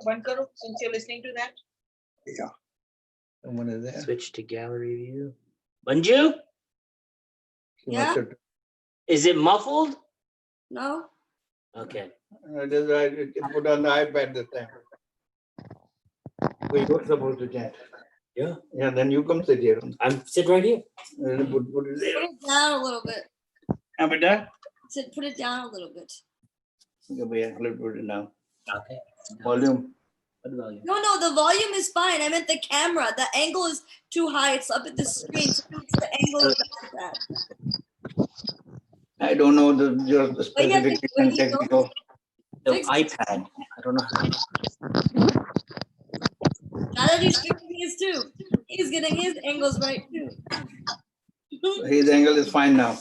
One karo, since you're listening to that. Yeah. Someone is there. Switch to gallery view. Manju, Yeah. is it muffled? No. Okay. That is why you put on the iPad this time. We were supposed to chant. Yeah. Yeah, then you come sit here. I'm sit right here. Put it Put there. it down a little bit. Put that. Put it down a little bit. Okay, let's put it down. Okay. Volume. What volume? No, the volume is fine. I meant the camera. The angle is too high. It's up at the screen. So it's the angle of the iPad. I don't know the But yeah, specific technical. The Fix it. iPad. I don't know how. Gallery's fixing his too. He's getting his angles right too. His angle is fine now.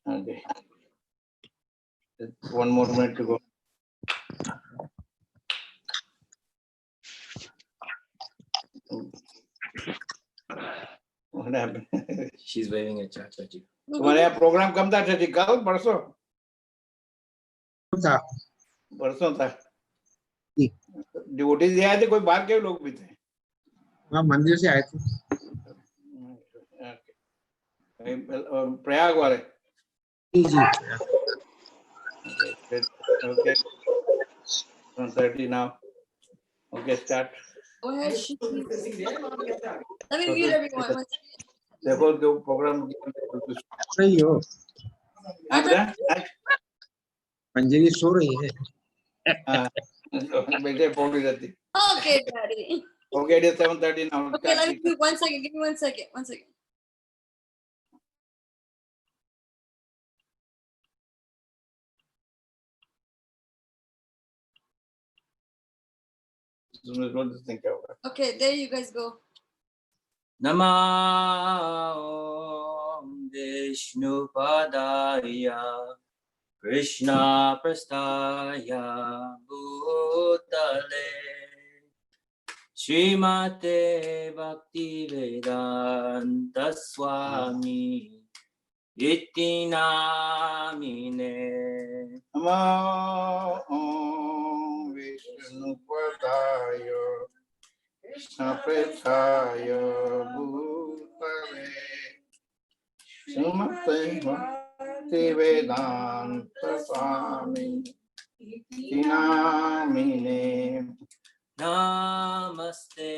Okay. One more minute to go. What happened? She's waving at Chachaji. तुम्हारे यहाँ programme कब था चाची? कल परसों था परसों था जी। ड्यूटीज आए थे, कोई बाहर के लोग भी थे? हाँ मंदिर से आए थे प्रयाग वाले? जी जी Okay. 1:30 now. Okay, start. Go ahead. Let me mute everyone. देखो जो प्रोग्राम सही हो आज मंजरी सो रही है बेटे बोल रही रहती. Okay, Daddy. Okay, it is 7:30 now. Okay, let me mute 1 second. Give me 1 second. 1 second. Okay, there you guys go. Namo Vishnu Padaya Krishna Prastaya Bhutale Srimate Bhakti Vedanta Swami Iti Namine Namo Vishnu Padaya Krishna Prastaya Bhutale Srimate Bhakti Vedanta Swami Iti Namine. Namaste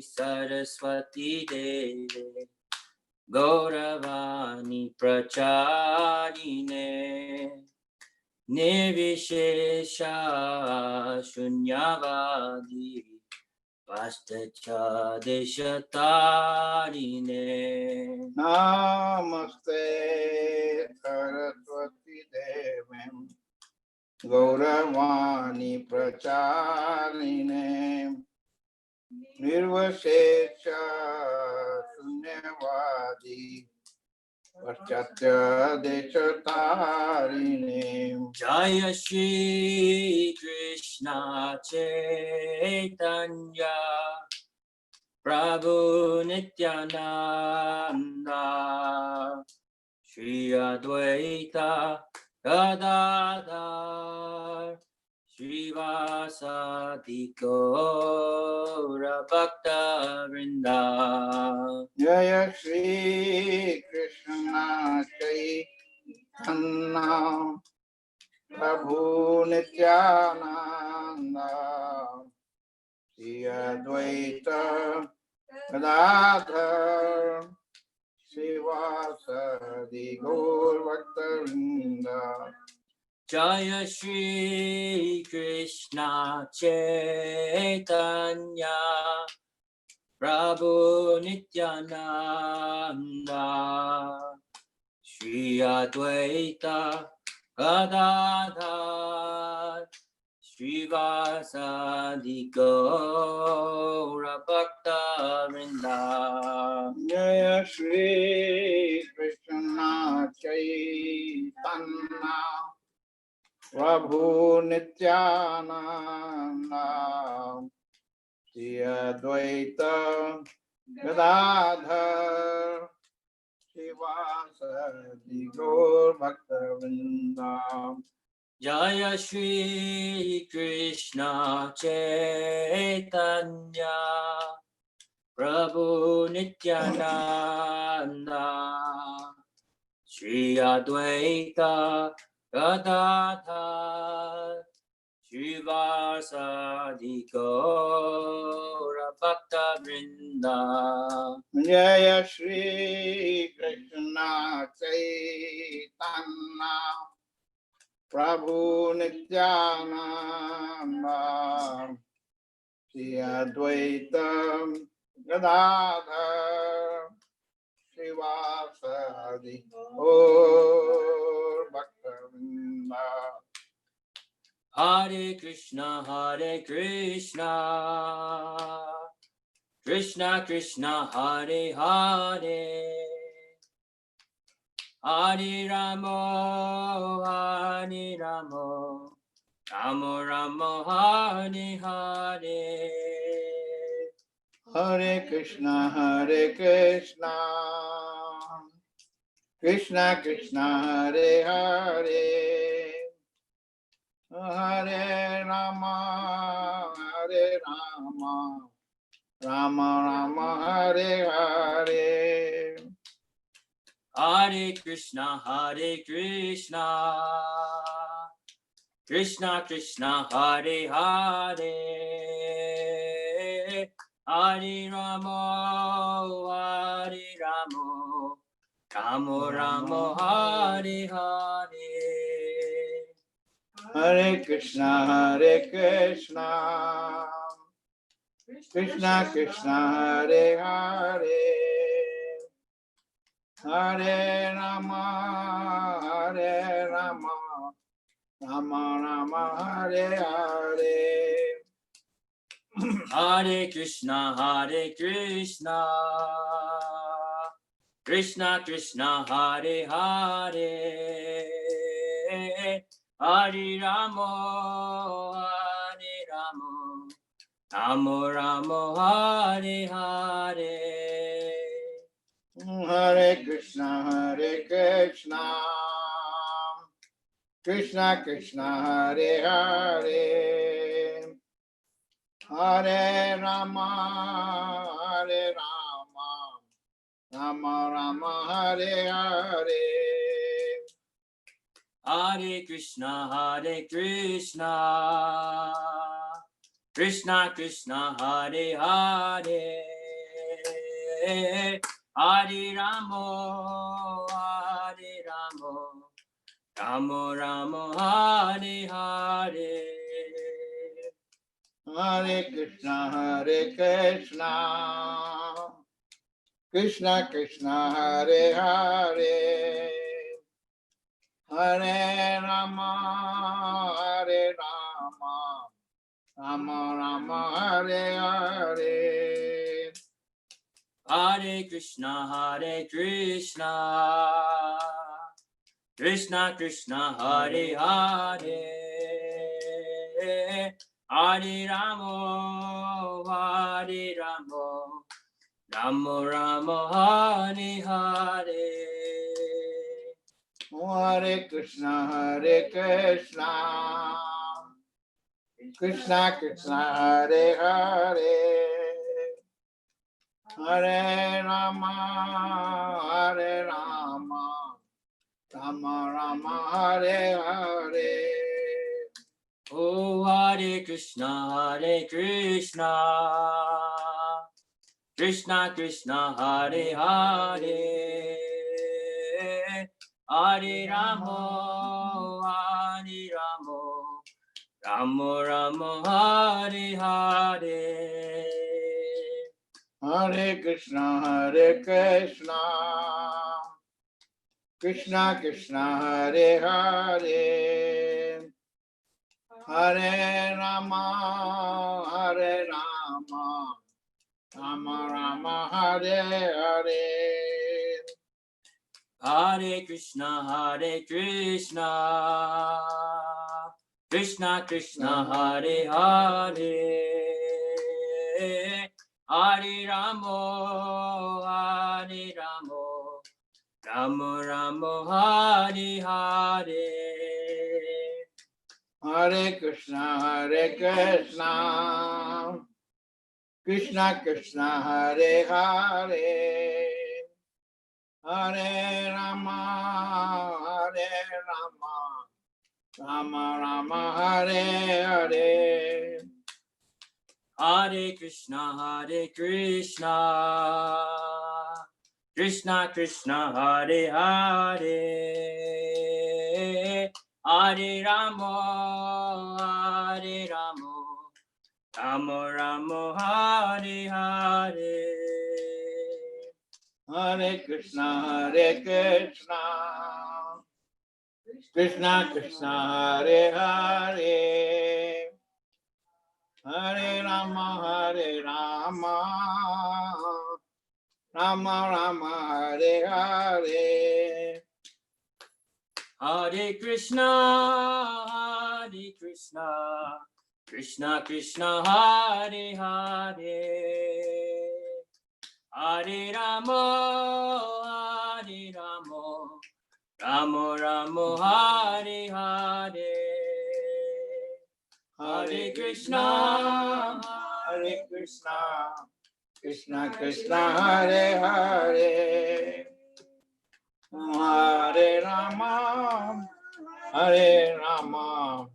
Saraswati Deve Gauravani Pracharine Nirvishesha Shunyavadi Vastacha Deshatarine. Namaste Saraswati Devem Gauravani Pracharine Nirvashesha Sunyavadi Vaschatya Deshatarine. Jaya Shri Krishna Chaitanya Prabhu Nityananda Shri Advaita Gadadhar Srivasadi Gaura Bhakta Vrinda. Jaya Shri Krishna Chaitanya Prabhu Nityananda Shri Advaita Gadadhar Srivasadi Gaura Bhakta Vrinda. Jaya Shri Krishna Chaitanya Prabhu Nityananda Shri Advaita Gadadhar Srivasadi Gaura Bhakta Vrinda. Jaya Shri Krishna Chaitanya Prabhu Nityananda Shri Advaita Gadadhar Srivasadi Gaura Bhakta Vrinda. Jaya Shri Krishna Chaitanya Prabhu Nityananda Shri Advaita Gadadhar Shivasadi Gaura Bhakta Vrinda Jaya Shri Krishna Chaitanya Prabhu Nityananda Shri Advaita Gadadhar Shivasadi Gaura Bhakta Vrinda. Hare Krishna Krishna Krishna Hare Hare Hare Ramo Ramo Ramo Hare Hare Hare Krishna Krishna Krishna Hare Hare Hare Rama Rama Rama Hare Hare. Hare Krishna Krishna Krishna Hare Hare Hare Ramo Ramo Ramo Hare Hare Hare Krishna Krishna Krishna Hare Hare Hare Rama Rama Rama Hare Hare. Hare Krishna Krishna Krishna Hare Hare Hare Ramo Ramo Ramo Hare Hare Hare Krishna Krishna Krishna Hare Hare Hare Rama Rama Rama Hare Hare. Hare Krishna Krishna Krishna Hare Hare Hare Ramo Ramo Ramo Hare Hare Hare Krishna Krishna Krishna Hare Hare Hare Rama Rama Rama Hare Hare. Hare Krishna Krishna Krishna Hare Hare Hare Ramo Ramo Ramo Hare Hare Hare Krishna Krishna Krishna Hare Hare Hare Rama Rama Rama Hare Hare. Oh Hare Krishna Krishna Krishna Hare Hare Hare Ramo Ramo Ramo Hare Hare Hare Krishna Krishna Krishna Hare Hare Hare Rama Rama Rama Hare Hare. Hare Krishna Krishna Krishna Hare Hare Hare Ramo Ramo Ramo Hare Hare Hare Krishna, Krishna Krishna, Hare Hare, Hare Rama, Rama Rama, Hare Hare. Hare Krishna, Krishna Krishna, Hare Hare, Hare Rama, Rama Rama, Hare Hare. Hare Krishna, Krishna Krishna, Hare Hare, Hare Rama, Rama Rama, Hare Hare. Hare Krishna, Krishna Krishna, Hare Hare, Hare Rama, Rama Rama, Hare Hare. Hare Krishna, Krishna Krishna, Hare Hare, Hare Rama,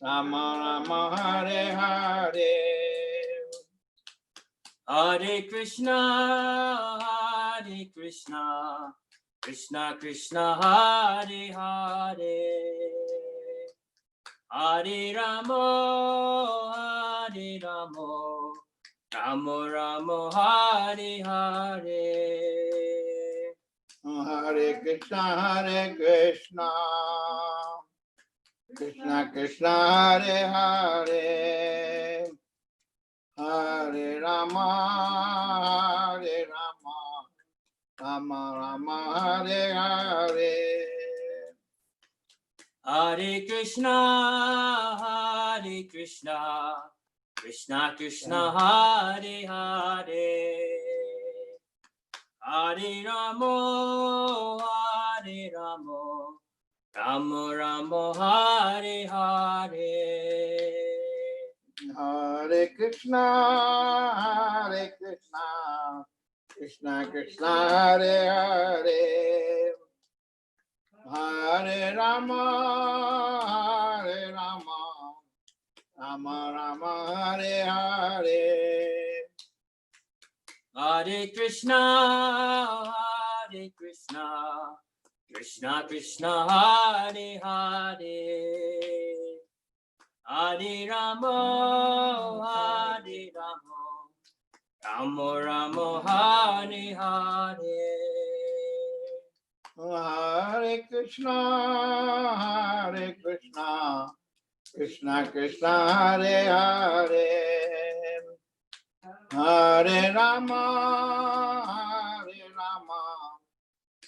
Rama Rama, Hare Hare. Hare Krishna, Krishna Krishna, Hare Hare, Hare Rama, Rama Rama, Hare Hare. Hare Krishna, Krishna Krishna, Hare Hare, Hare Rama, Rama Rama, Hare Hare. Hare Krishna, Krishna Krishna, Hare Hare, Hare Rama, Rama Rama, Hare Hare. Hare Krishna, Krishna Krishna, Hare Hare, Hare Rama, Rama Rama, Hare Hare. Hare Krishna, Krishna Krishna, Hare Hare, Hare Rama, Rama Rama, Hare Hare. Hare Krishna, Krishna Krishna, Hare Hare, Hare Rama,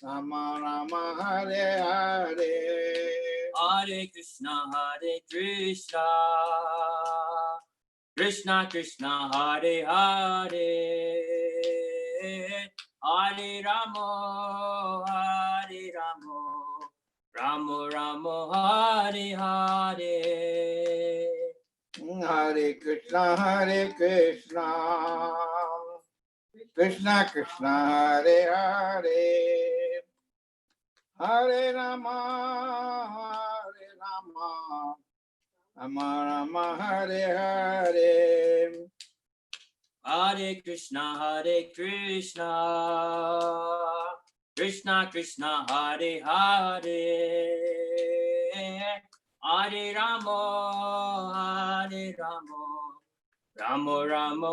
Rama Rama, Hare Hare. Hare Krishna, Krishna Krishna, Hare Hare, Hare Rama, Rama Rama, Hare Hare. Hare Krishna, Krishna Krishna, Hare Hare, Hare Rama, Rama Rama, Hare Hare. Hare Krishna, Krishna Krishna, Hare Hare, Hare Rama, Rama Rama,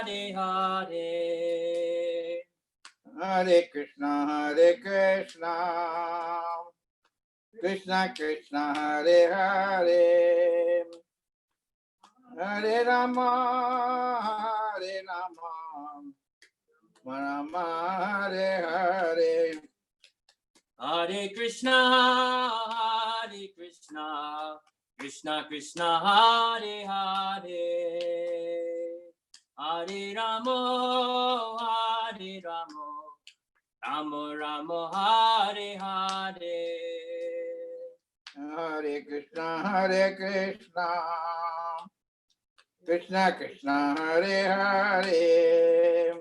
Hare Hare. Hare Krishna, Krishna Krishna, Hare Hare, Hare Rama, Rama Hare Hare. Hare Krishna, Krishna Krishna, Hare Hare, Hare Rama, Rama Rama, Hare Hare. Hare Krishna, Hare Krishna, Krishna Krishna, Hare Hare,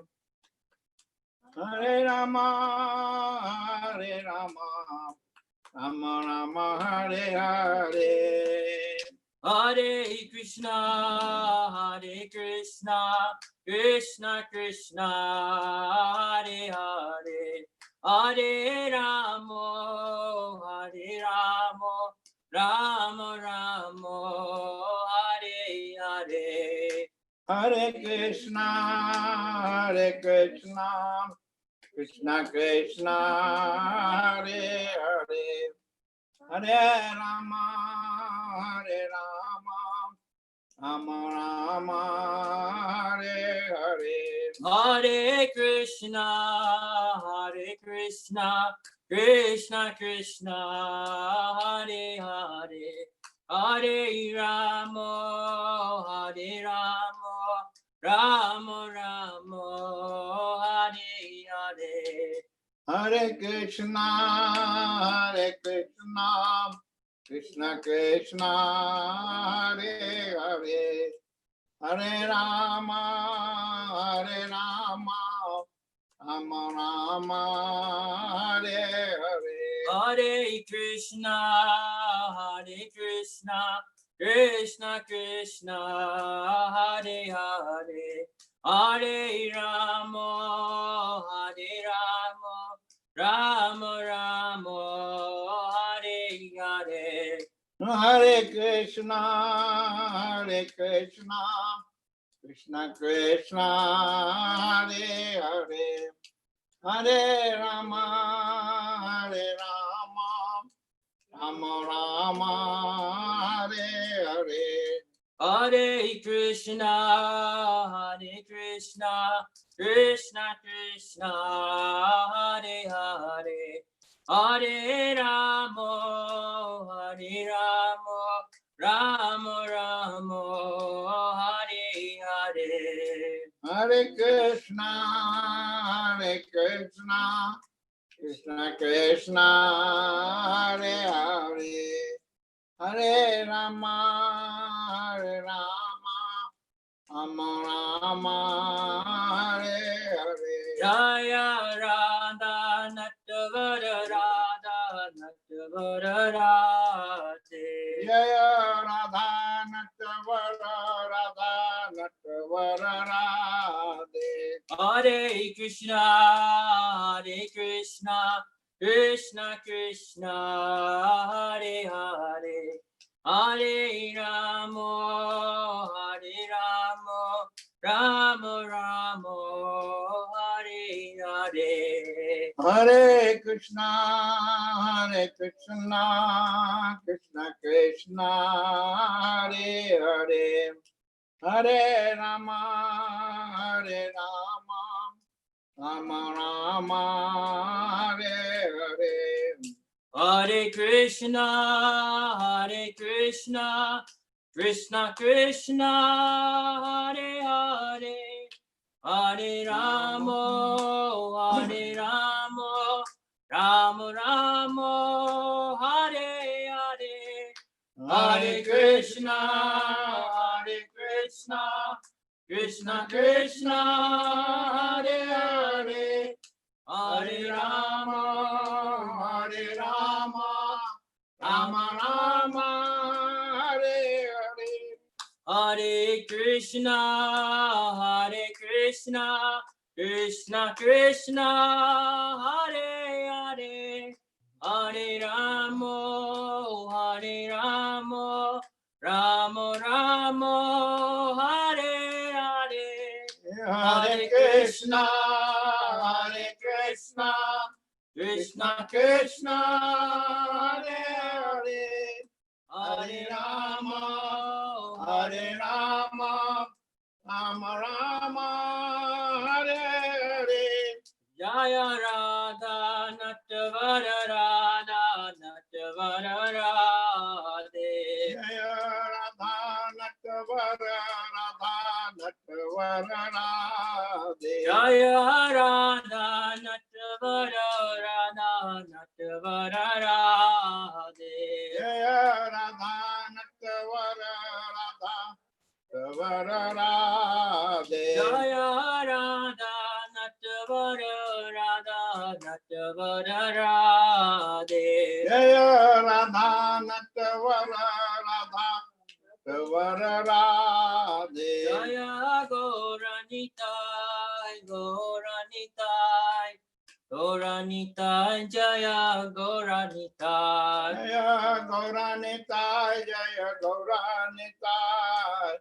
Hare Rama, Hare Rama, Rama Rama, Hare Hare. Hare Krishna, Hare Krishna, Krishna Krishna, Hare Hare, Hare Rama, Hare Rama, Rama Rama, Hare Hare. Hare Krishna, Hare Krishna, Krishna Krishna, Hare Hare, Hare Rama, Hare Rama, Rama Rama, Hare Hare. Hare Krishna, Hare Krishna, Krishna Krishna, Hare Hare, Hare Rama, Hare Rama, Rama Rama, Hare Hare. Hare Krishna, Hare Krishna, Krishna Krishna, Hare Hare, Hare Rama, Hare Rama, Rama Rama, Hare Hare. Hare Krishna, Hare Krishna, Krishna Krishna, Hare Hare, Hare Rama, Hare Rama, Rama Rama, Hare Hare. Hare Krishna, Hare Krishna, Krishna Krishna, Hare Hare, Hare Rama, Hare Rama, Rama Rama, Hare Hare. Hare Krishna, Hare Krishna, Krishna Krishna, Hare Hare, Hare Rama, Hare Rama, Rama Rama, Hare Hare. Hare Krishna, Hare Krishna, Krishna Krishna, Hare Hare, Hare Rama, Hare Rama, Rama Rama, Hare Hare. Jaya Radha Natavara Radha Natavara Radhe. Jaya Radha Natavara Radha Natavara Radhe. Hare Krishna, Hare Krishna, Krishna Krishna, Hare Hare, Hare Rama, Hare Rama, Rama Rama, Hare Hare. Hare Krishna, Hare Krishna, Krishna Krishna, Hare Hare, Hare Rama, Hare Rama, Rama Rama, Hare Hare. Hare Krishna, Hare Krishna, Krishna Krishna, Hare Hare, Hare Rama, Hare Rama, Rama Rama, Hare Hare. Hare Krishna, Hare Krishna, Krishna Krishna, Hare Hare, Hare Rama, Hare Rama, Rama Rama, Hare Hare. Hare Krishna, Hare Krishna, Krishna Krishna, Hare Hare, Hare Rama, Hare Rama, Rama Rama, Hare Hare. Hare Krishna, Hare Krishna, Krishna Krishna, Hare Hare, Hare Rama, Hare Rama, Rama Rama, Hare Hare. Jaya Radha Natavara Radha Natavara Radhe. Jaya Radha Natavara Radha Natavara Radhe. Jaya Radha Natavara Radha Natavara Radhe. Jaya Natavara Radhe. Jaya Radha Natavara Radha Natavara Radhe. Jaya Radha Natavara Radha Natavara Radhe. Jaya Gauranitai Gauranitai Gauranitai Jaya Gauranitai. Jaya Gauranitai Jaya Gauranitai.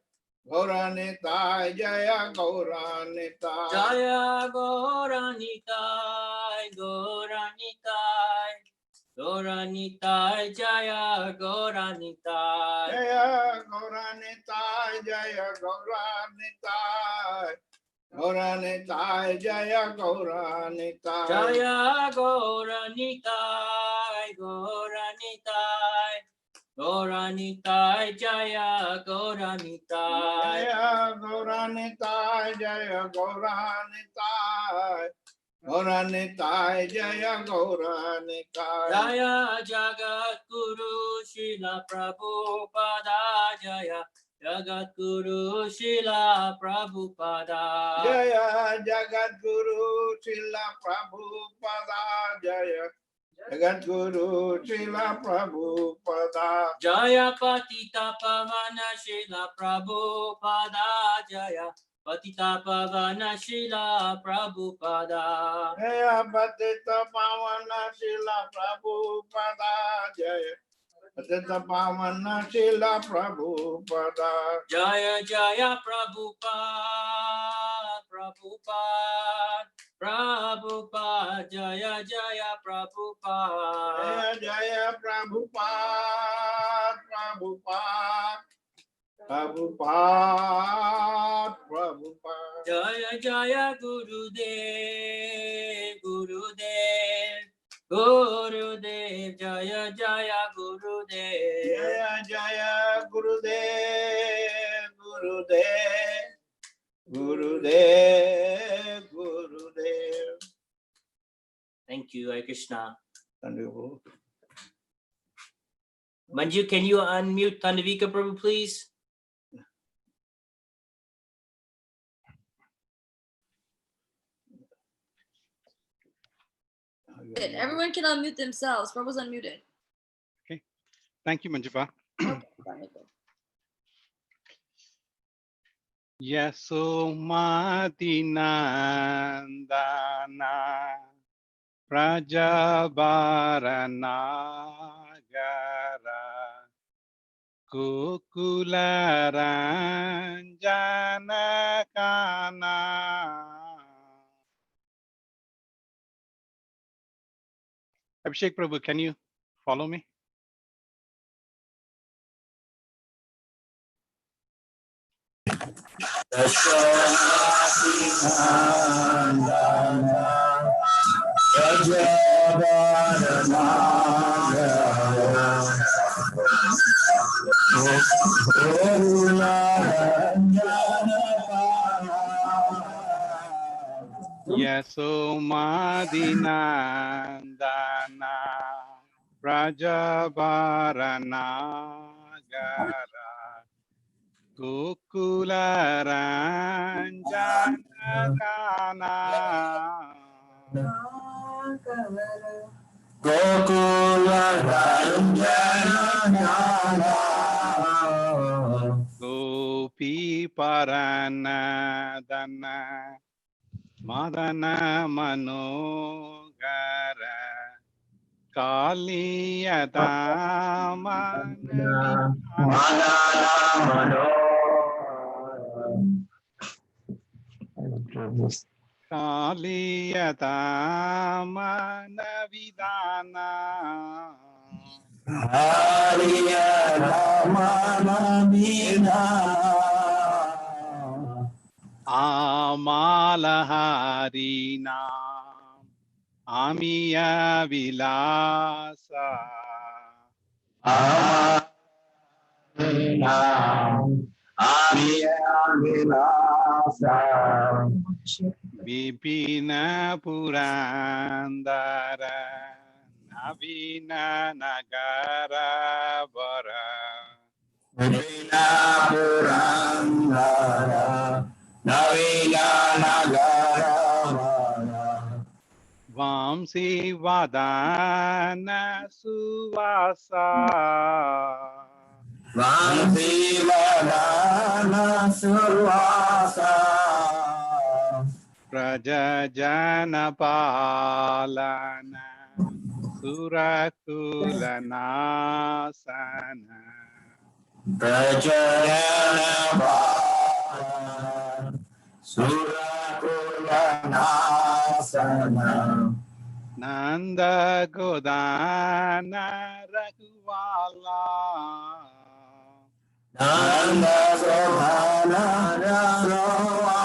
Gauranitai Jaya Gauranitai. Jaya Gauranitai Gauranitai Gauranitai Jaya Gauranitai. Jaya Gauranitai Jaya Gauranitai. Gauranitai Jaya Gauranitai. Jaya Gauranitai Gauranitai Gauranitai Jaya Gauranitai. Jaya Gauranitai Jaya Gauranitai. Gauranitai Jaya Gauranitai. Jaya Jagat Guru Srila Prabhupada Jaya Jagat Guru Srila Prabhupada. Jaya Jagat Guru Srila Prabhupada. Jaya Jagat Guru Srila Prabhupada. Jaya Patita Pavana Srila Prabhupada Jaya Patita Pavana Srila Prabhupada. Jaya Patita Pavana Srila Prabhupada. Jaya Patita Pavana Srila Prabhupada. Jaya Jaya Prabhupada Prabhupada Prabhupada Jaya Jaya Prabhupada. Jaya Jaya Prabhupada. Prabhupada. Prabhupada. Prabhupada. Jaya Jaya Gurudev Gurudev Gurudev Jaya Jaya Gurudev. Jaya Jaya Gurudev. Gurudev. Gurudev. Gurudev. Thank you, Hare Krishna. Wonderful. Manju, can you unmute Tandavika Prabhu, please? Good. Everyone can unmute themselves. Prabhu's unmuted. Thank you, Manjupa. Okay, fine, okay. Yasumadinandana Prajabaranagara Kukularanjanakana. Abhishek Prabhu, can you follow me? Yasumadinandana Prajabaranagara Kukularanjanakana. Gopi Paranadana Madana Manogara Kaliyatama Amalaharina Amiya Vilasa Vipina Purandara Navina Nagara Vara Vamsi Vadana Suvasa Vansivadana Survasa Prajajana Palana Surakulanasana Prajayana Bala Surakulanasana Nanda Godana Raghuvala Nanda Sohana Raghava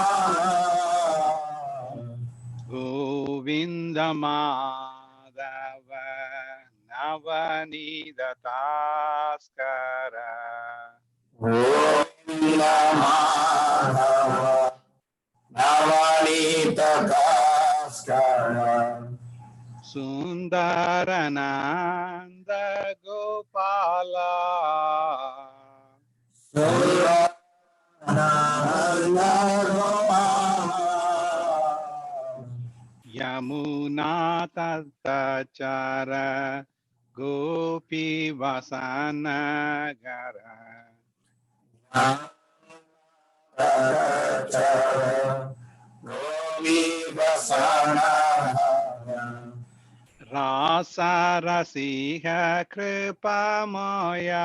Govinda Madhava Navanida Taskara Govinda Madhava Navanita Kaskara Sundarananda Gopala Surananda Gopala Yamuna Tattachara Gopi Vasanagara Gopi Vasana Rasa Rasiha Kripamaya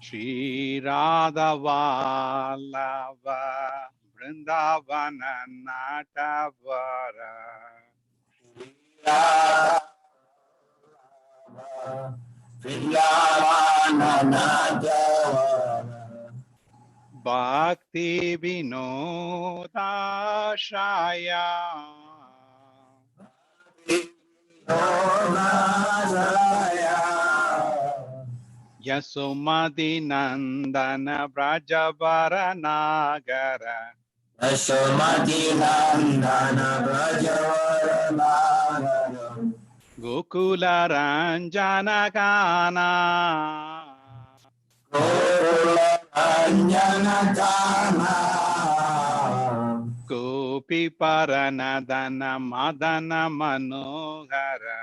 Shri Radha Vallabha Vrindavana Natavara Bhakti Vinodashaya Yasomati Nandana Brajavara Nagara Yasomati Nandana Brajavara Gokula Ranjana Kana Anjana Kama Gopi Paranadana Madana Manohara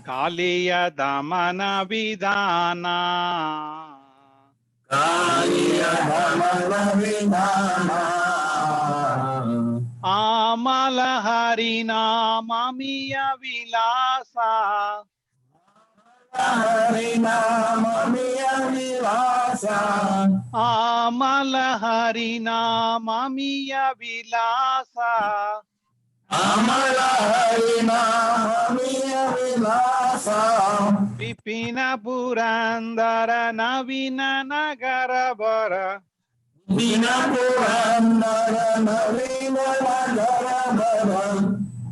Kaliya Damana Vidana Amala Harina Mamiya Vilasa Amala Harina Mamiya Vilasa Vipina Purandara Navina Nagarabara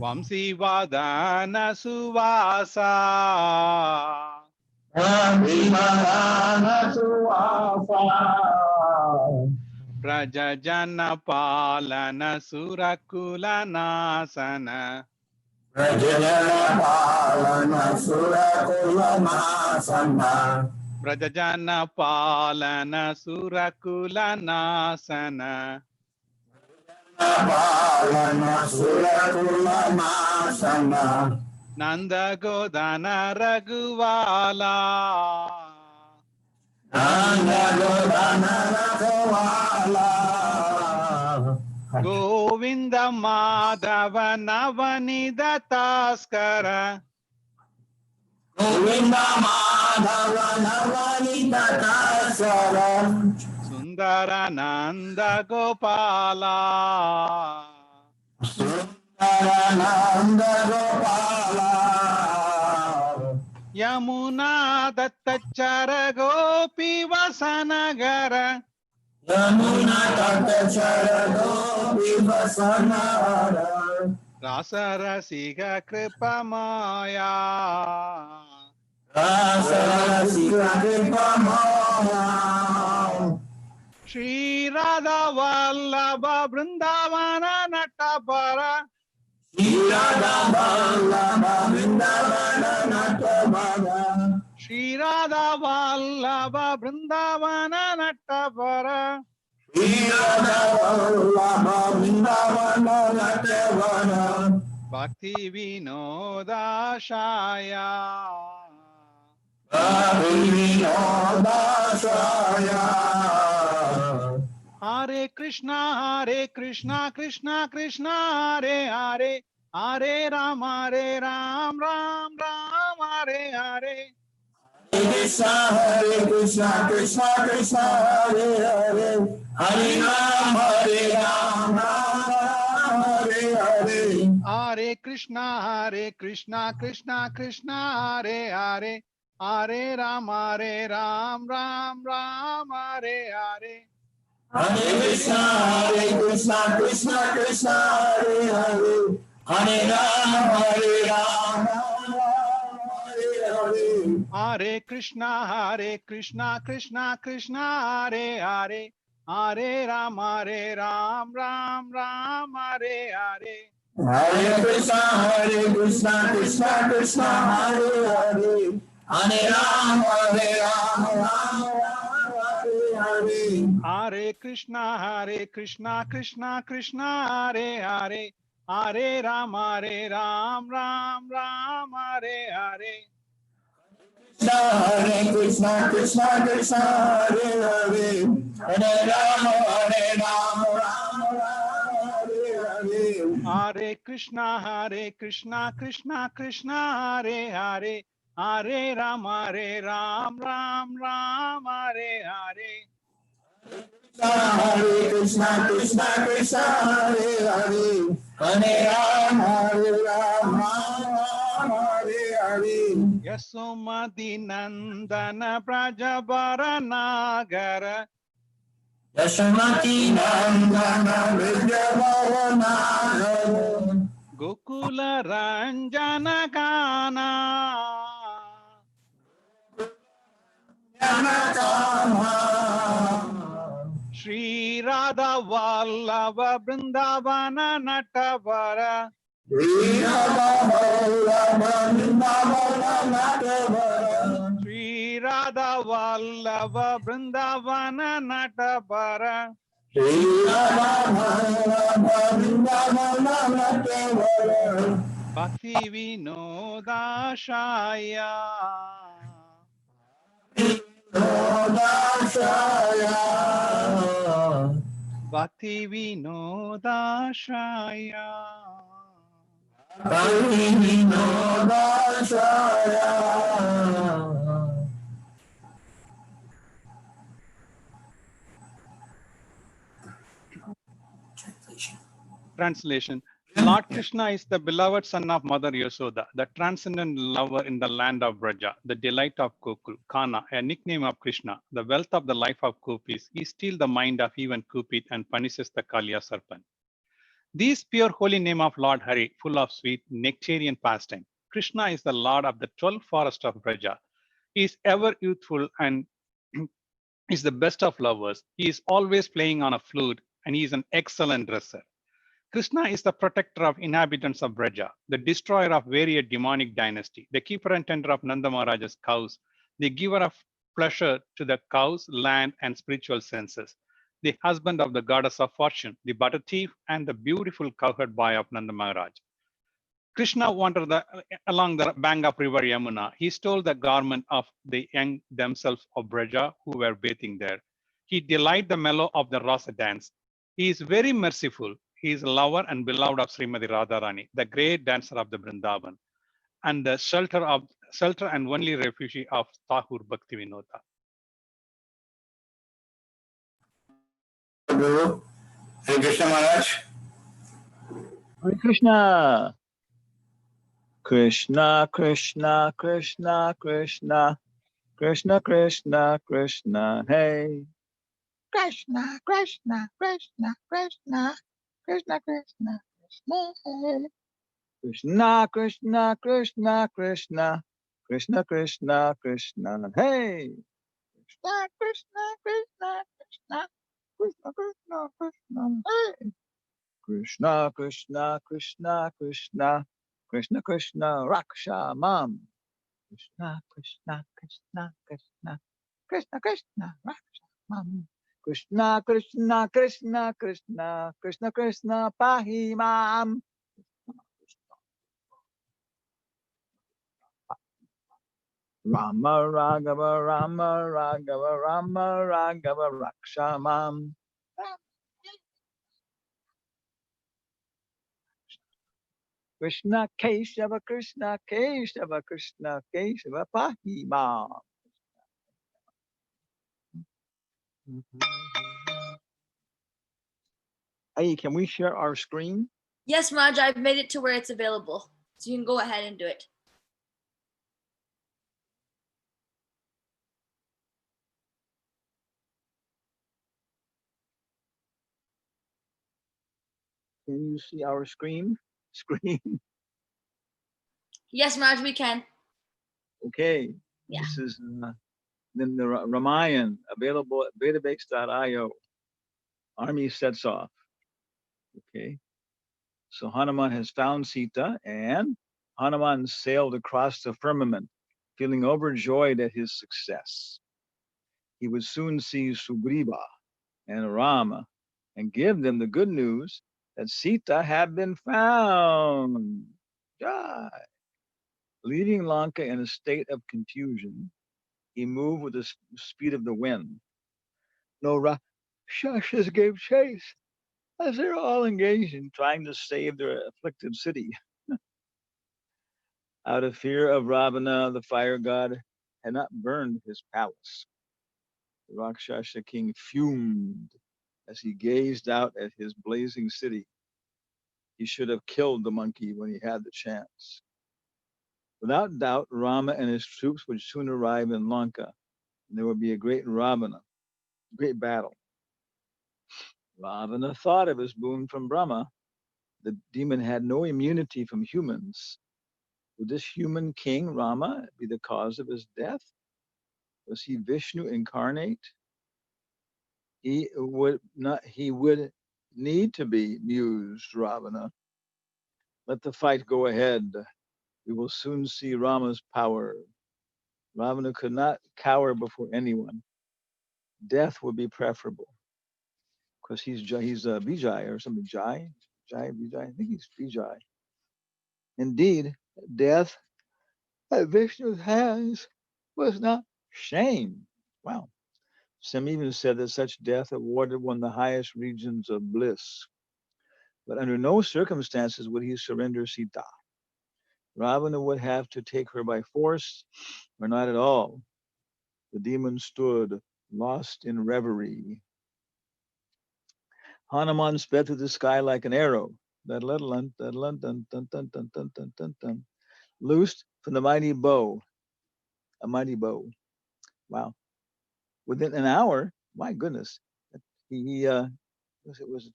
Vamsi Vadana Suvasa Prajajana Palana Surakula Nasana Prajajana Palana Surakula Nasana Nanda Godana Raghuvala Govinda Madhava Navanida Taskara Sundarananda Gopala Yamuna Dattachara Gopi Vasanagara Rasa Rasika Kripamaya Shri Radha Vallabha Vrindavana Natapara Shri Radha Vallabha Vrindavana Natavara. Shri Radha Vallabha Vrindavana Natavara. Shri Radha Vallabha Vrindavana Natavara. Bhakti Vinoda Shaya. Bhakti Vinodasaya. Hare Krishna, Krishna Krishna, Hare Hare, Hare Rama, Ram Ram, Hare Hare. Hare Krishna, Krishna Krishna, Hare Hare, Hare Ram, Ram Ram, Hare Hare. Hare Krishna, Krishna Krishna, Hare Hare, Hare Rama, Ram Ram, Hare Hare. Hare Krishna, Krishna Krishna, Hare Hare, Hare Ram, Ram Hare Hare. Hare Krishna, Krishna Krishna, Hare Hare, Hare Rama, Ram Ram, Hare Hare. Hare Krishna, Krishna Krishna, Hare Hare, Hare Ram, Ram Hare Hare. Hare Krishna, Krishna Krishna, Hare Hare, Hare Rama, Ram Hare Hare. Hare Krishna, Krishna Krishna, Hare Hare, Hare Ram, Ram Hare Hare. Hare Krishna, Krishna Krishna, Hare Hare, Hare Rama, Ram Hare Hare. Hare Krishna, Krishna Krishna, Hare Hare, Hare Ram, Hare Hare. Yasomati Nandana Prajabara Nagara. Yashamati Nandana Vidyavana Gokula Ranjana Kana. Shri Radha Vallabha Vrindavana Natavara. Shri Radha Vallabha Vrindavana Natavara. Bhakti Vinoda Shaya. Bhakti Vinoda Shaya. Translation. Lord Krishna is the beloved son of Mother Yashoda, the transcendent lover in the land of Braja, the delight of Gokul. Kana, a nickname of Krishna, the wealth of the life of gopis. He steals the mind of even Cupid and punishes the Kaliya serpent. These pure holy name of Lord Hari, full of sweet nectarian pastime. Krishna is the Lord of the 12 forest of Braja. He is ever youthful and is the best of lovers. He is always playing on a flute and he is an excellent dresser. Krishna is the protector of inhabitants of Braja, the destroyer of various demonic dynasty, the keeper and tender of Nanda Maharaja's cows, the giver of pleasure to the cows, land, and spiritual senses, the husband of the goddess of fortune, the butter thief, and the beautiful cowherd boy of Nanda Maharaj. Krishna wandered along the bank of river Yamuna. He stole the garment of the young themselves of Braja who were bathing there. He delighted the mellow of the rasa dance. He is very merciful. He is a lover and beloved of Srimati Radharani, the great dancer of the Vrindavan, and the shelter and only refuge of Thakur Bhakti Vinoda. Hare Krishna Maharaj. Hare Krishna. Krishna, Krishna, Krishna, Krishna, Krishna, Krishna, Krishna, hey. Krishna, Krishna, Krishna, Krishna, Krishna, Krishna, Krishna, hey. Krishna, Krishna, Krishna, Krishna, Krishna, Krishna, Krishna, hey. Krishna, Krishna, Krishna, Krishna, Krishna, Krishna, Krishna, hey. Krishna, Krishna, Krishna, Krishna, Krishna, Krishna, Raksha Mam. Krishna, Krishna, Krishna, Krishna, Krishna, Krishna, Raksha Mam. Krishna, Krishna, Krishna, Krishna, Krishna, Krishna, Pahi Mam. Rama Raghava, Rama Raghava, Rama Raghava, Raksha Mam. Krishna Keshava, Krishna Keshava, Krishna Keshava, Pahi Mam. Hey, can we share our screen? Yes, Raj, I've made it to where it's available. So you can go ahead and do it. Can you see our screen? Screen. Yes, Raj, we can. Okay. Yeah. This is then the Ramayan available at database.io. Army sets off. Okay. So Hanuman has found Sita, and Hanuman sailed across the firmament, feeling overjoyed at his success. He would soon see Sugriva and Rama and give them the good news that Sita had been found. Jai. Leaving Lanka in a state of confusion, he moved with the speed of the wind. No Rakshasas gave chase as they were all engaged in trying to save their afflicted city. Out of fear of Ravana, the fire god had not burned his palace. The Rakshasa king fumed as he gazed out at his blazing city. He should have killed the monkey when he had the chance. Without doubt, Rama and his troops would soon arrive in Lanka, and there would be a great great battle. Ravana thought of his boon from Brahma. The demon had no immunity from humans. Would this human king, Rama, be the cause of his death? Was he Vishnu incarnate? He would not. He would need to be, mused Ravana. Let the fight go ahead. We will soon see Rama's power. Ravana could not cower before anyone. Death would be preferable, because he's Vijay or something. Vijay. I think he's Vijay. Indeed, death at Vishnu's hands was not shame. Wow. Some even said that such death awarded one the highest regions of bliss. But under no circumstances would he surrender Sita. Ravana would have to take her by force, or not at all. The demon stood, lost in reverie. Hanuman sped through the sky like an arrow, loosed from the mighty bow, a mighty bow. Wow. Within an hour, my goodness, he was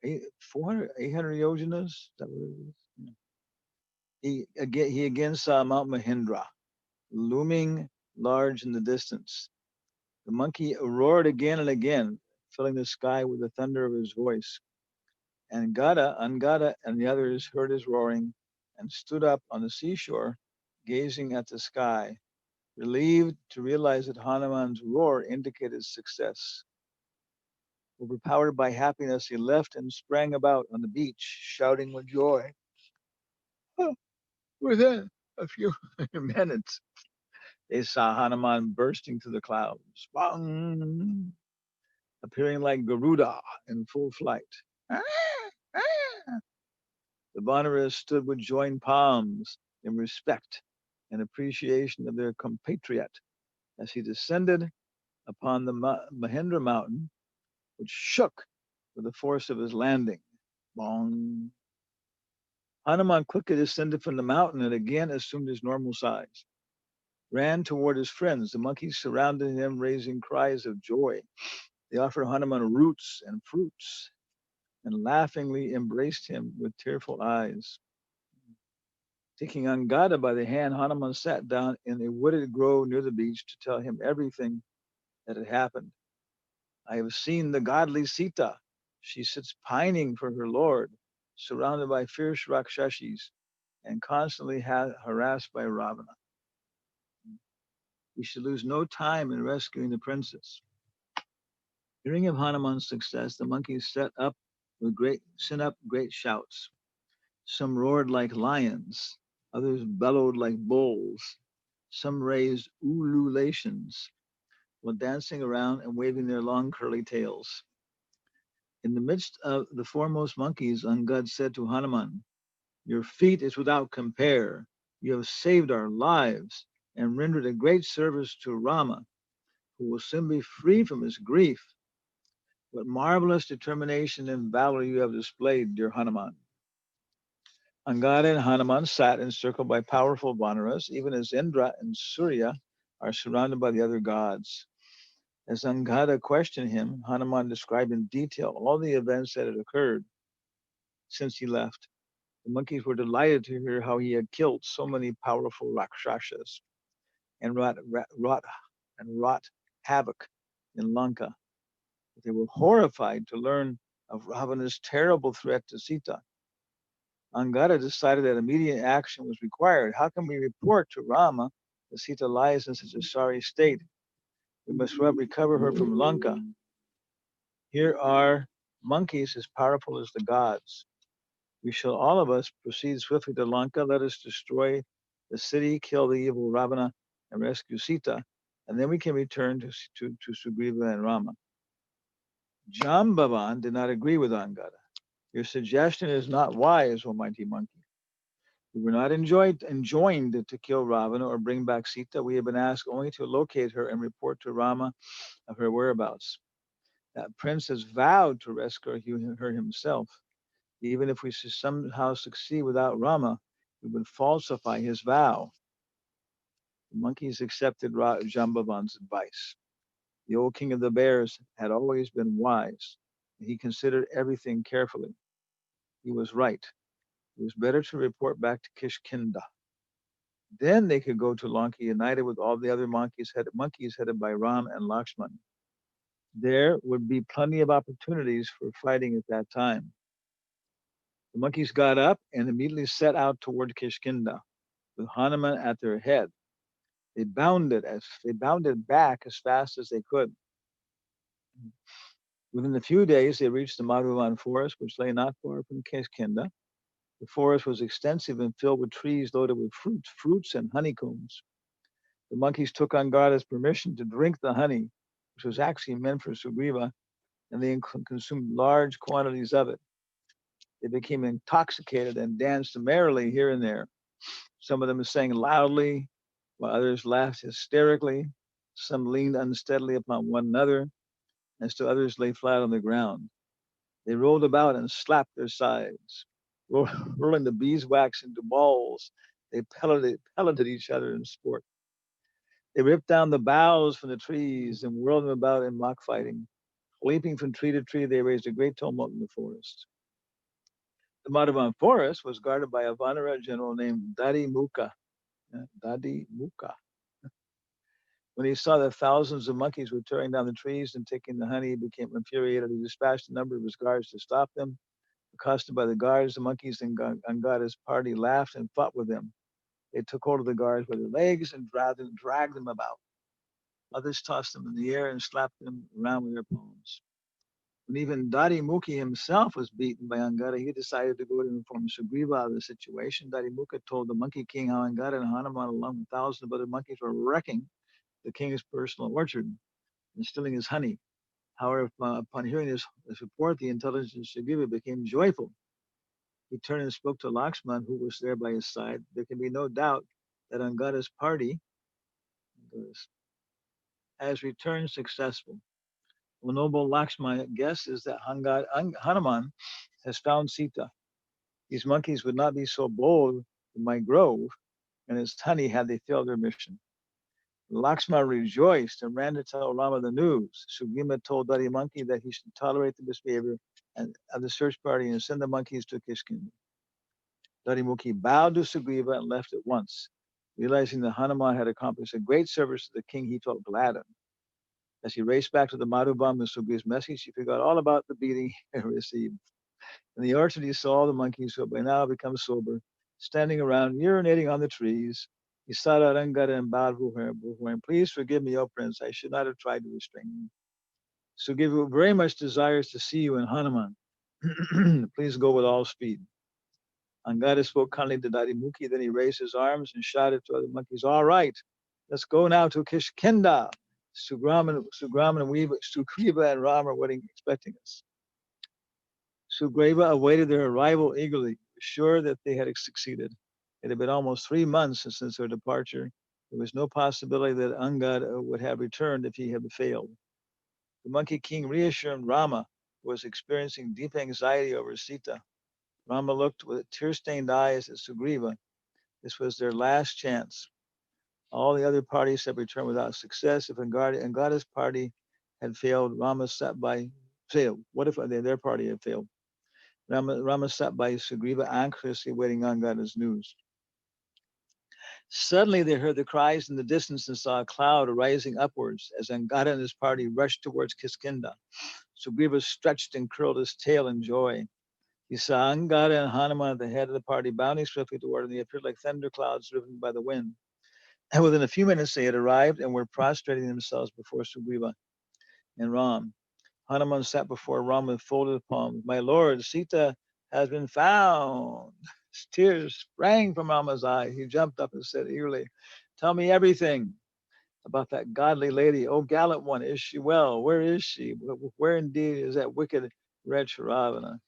it 400, 800 yojanas? That was, he again saw Mount Mahindra, looming large in the distance. The monkey roared again and again, filling the sky with the thunder of his voice. And Angada, and the others heard his roaring and stood up on the seashore, gazing at the sky, relieved to realize that Hanuman's roar indicated success. Overpowered by happiness, he left and sprang about on the beach, shouting with joy. Within a few minutes, they saw Hanuman bursting through the clouds, bang, appearing like Garuda in full flight. The Vanaras stood with joined palms in respect and appreciation of their compatriot as he descended upon the Mahendra mountain, which shook with the force of his landing. Bong. Hanuman quickly descended from the mountain and again assumed his normal size. Ran toward his friends. The monkeys surrounded him, raising cries of joy. They offered Hanuman roots and fruits and laughingly embraced him with tearful eyes. Taking Angada by the hand, Hanuman sat down in a wooded grove near the beach to tell him everything that had happened. I have seen the godly Sita. She sits pining for her lord, surrounded by fierce Rakshashis and constantly harassed by Ravana. We should lose no time in rescuing the princess. Hearing of Hanuman's success, the monkeys sent up great shouts. Some roared like lions, others bellowed like bulls. Some raised ululations while dancing around and waving their long curly tails. In the midst of the foremost monkeys, Angad said to Hanuman, "Your feat is without compare. You have saved our lives and rendered a great service to Rama, who will soon be free from his grief. What marvelous determination and valor you have displayed, dear Hanuman." Angada and Hanuman sat encircled by powerful Vanaras, even as Indra and Surya are surrounded by the other gods. As Angada questioned him, Hanuman described in detail all the events that had occurred since he left. The monkeys were delighted to hear how he had killed so many powerful Rakshasas and wrought havoc in Lanka. They were horrified to learn of Ravana's terrible threat to Sita. Angada decided that immediate action was required. How can we report to Rama that Sita lies in such a sorry state? We must recover her from Lanka. Here are monkeys as powerful as the gods. We shall all of us proceed swiftly to Lanka. Let us destroy the city, kill the evil Ravana, and rescue Sita, and then we can return to Sugriva and Rama. Jambavan did not agree with Angada. Your suggestion is not wise, O mighty monkey. We were not enjoined to kill Ravana or bring back Sita. We have been asked only to locate her and report to Rama of her whereabouts. That prince has vowed to rescue her himself. Even if we somehow succeed without Rama, we would falsify his vow. The monkeys accepted Jambavan's advice. The old king of the bears had always been wise. He considered everything carefully. He was right. It was better to report back to Kishkinda. Then they could go to Lanka united with all the other monkeys headed by Ram and Lakshman. There would be plenty of opportunities for fighting at that time. The monkeys got up and immediately set out toward Kishkinda, with Hanuman at their head. They bounded back as fast as they could. Within a few days, they reached the Madhuvan forest, which lay not far from Kishkinda. The forest was extensive and filled with trees loaded with fruits and honeycombs. The monkeys took Angada's permission to drink the honey, which was actually meant for Sugriva, and they consumed large quantities of it. They became intoxicated and danced merrily here and there. Some of them sang loudly, while others laughed hysterically. Some leaned unsteadily upon one another, and still others lay flat on the ground. They rolled about and slapped their sides, rolling the beeswax into balls. They pelleted each other in sport. They ripped down the boughs from the trees and whirled them about in mock fighting. Leaping from tree to tree, they raised a great tumult in the forest. The Madhavan forest was guarded by a Vanara general named Dadi Mukha. Dadi Mukha. When he saw that thousands of monkeys were tearing down the trees and taking the honey, he became infuriated. He dispatched a number of his guards to stop them. Accosted by the guards, the monkeys and Angada's party laughed and fought with them. They took hold of the guards by their legs and dragged them about. Others tossed them in the air and slapped them around with their palms. When even Dadi Mukhi himself was beaten by Angada, he decided to go to inform Sugriva of the situation. Dadi Mukha told the Monkey King how Angada and Hanuman, along with thousands of other monkeys, were wrecking the king's personal orchard and stealing his honey. However, upon hearing this report, the intelligent Sugriva became joyful. He turned and spoke to Lakshman, who was there by his side. There can be no doubt that Angada's party has returned successful. The noble Lakshman guesses that Hanuman has found Sita. These monkeys would not be so bold in my grove and its honey had they failed their mission. Lakshman rejoiced and ran to tell Rama the news. Sugriva told Dadi Monkey that he should tolerate the misbehavior of the search party and send the monkeys to Kishkinda. Dadi Monkey bowed to Sugriva and left at once. Realizing that Hanuman had accomplished a great service to the king, he felt glad. As he raced back to the Madhubam with Sugriva's message, he forgot all about the beating he had received. In the orchard, he saw the monkeys, who had by now become sober, standing around, urinating on the trees. He sought out Angada and bowed before him. Please forgive me, O Prince. I should not have tried to restrain you. Sugriva very much desires to see you in Hanuman. Please go with all speed. Angada spoke kindly to Dadimuki, then he raised his arms and shouted to other monkeys, all right, let's go now to Kishkinda. Sugriva and Ram are waiting, expecting us. Sugriva awaited their arrival eagerly, sure that they had succeeded. It had been almost 3 months since their departure. There was no possibility that Angada would have returned if he had failed. The Monkey King reassured Rama, who was experiencing deep anxiety over Sita. Rama looked with tear-stained eyes at Sugriva. This was their last chance. All the other parties had returned without success. If Angada's party had failed, Rama sat by failed. What if their party had failed? Rama sat by Sugriva, anxiously waiting Angada's news. Suddenly they heard the cries in the distance and saw a cloud rising upwards as Angada and his party rushed towards Kiskinda. Sugriva stretched and curled his tail in joy. He saw Angada and Hanuman at the head of the party bounding swiftly toward him. They appeared like thunder clouds driven by the wind. And within a few minutes they had arrived and were prostrating themselves before Sugriva and Ram. Hanuman sat before Ram with folded palms. My lord, Sita has been found. Tears sprang from Rama's eyes. He jumped up and said eagerly, tell me everything about that godly lady. Oh, gallant one, is she well? Where is she? Where indeed is that wicked wretch Ravana?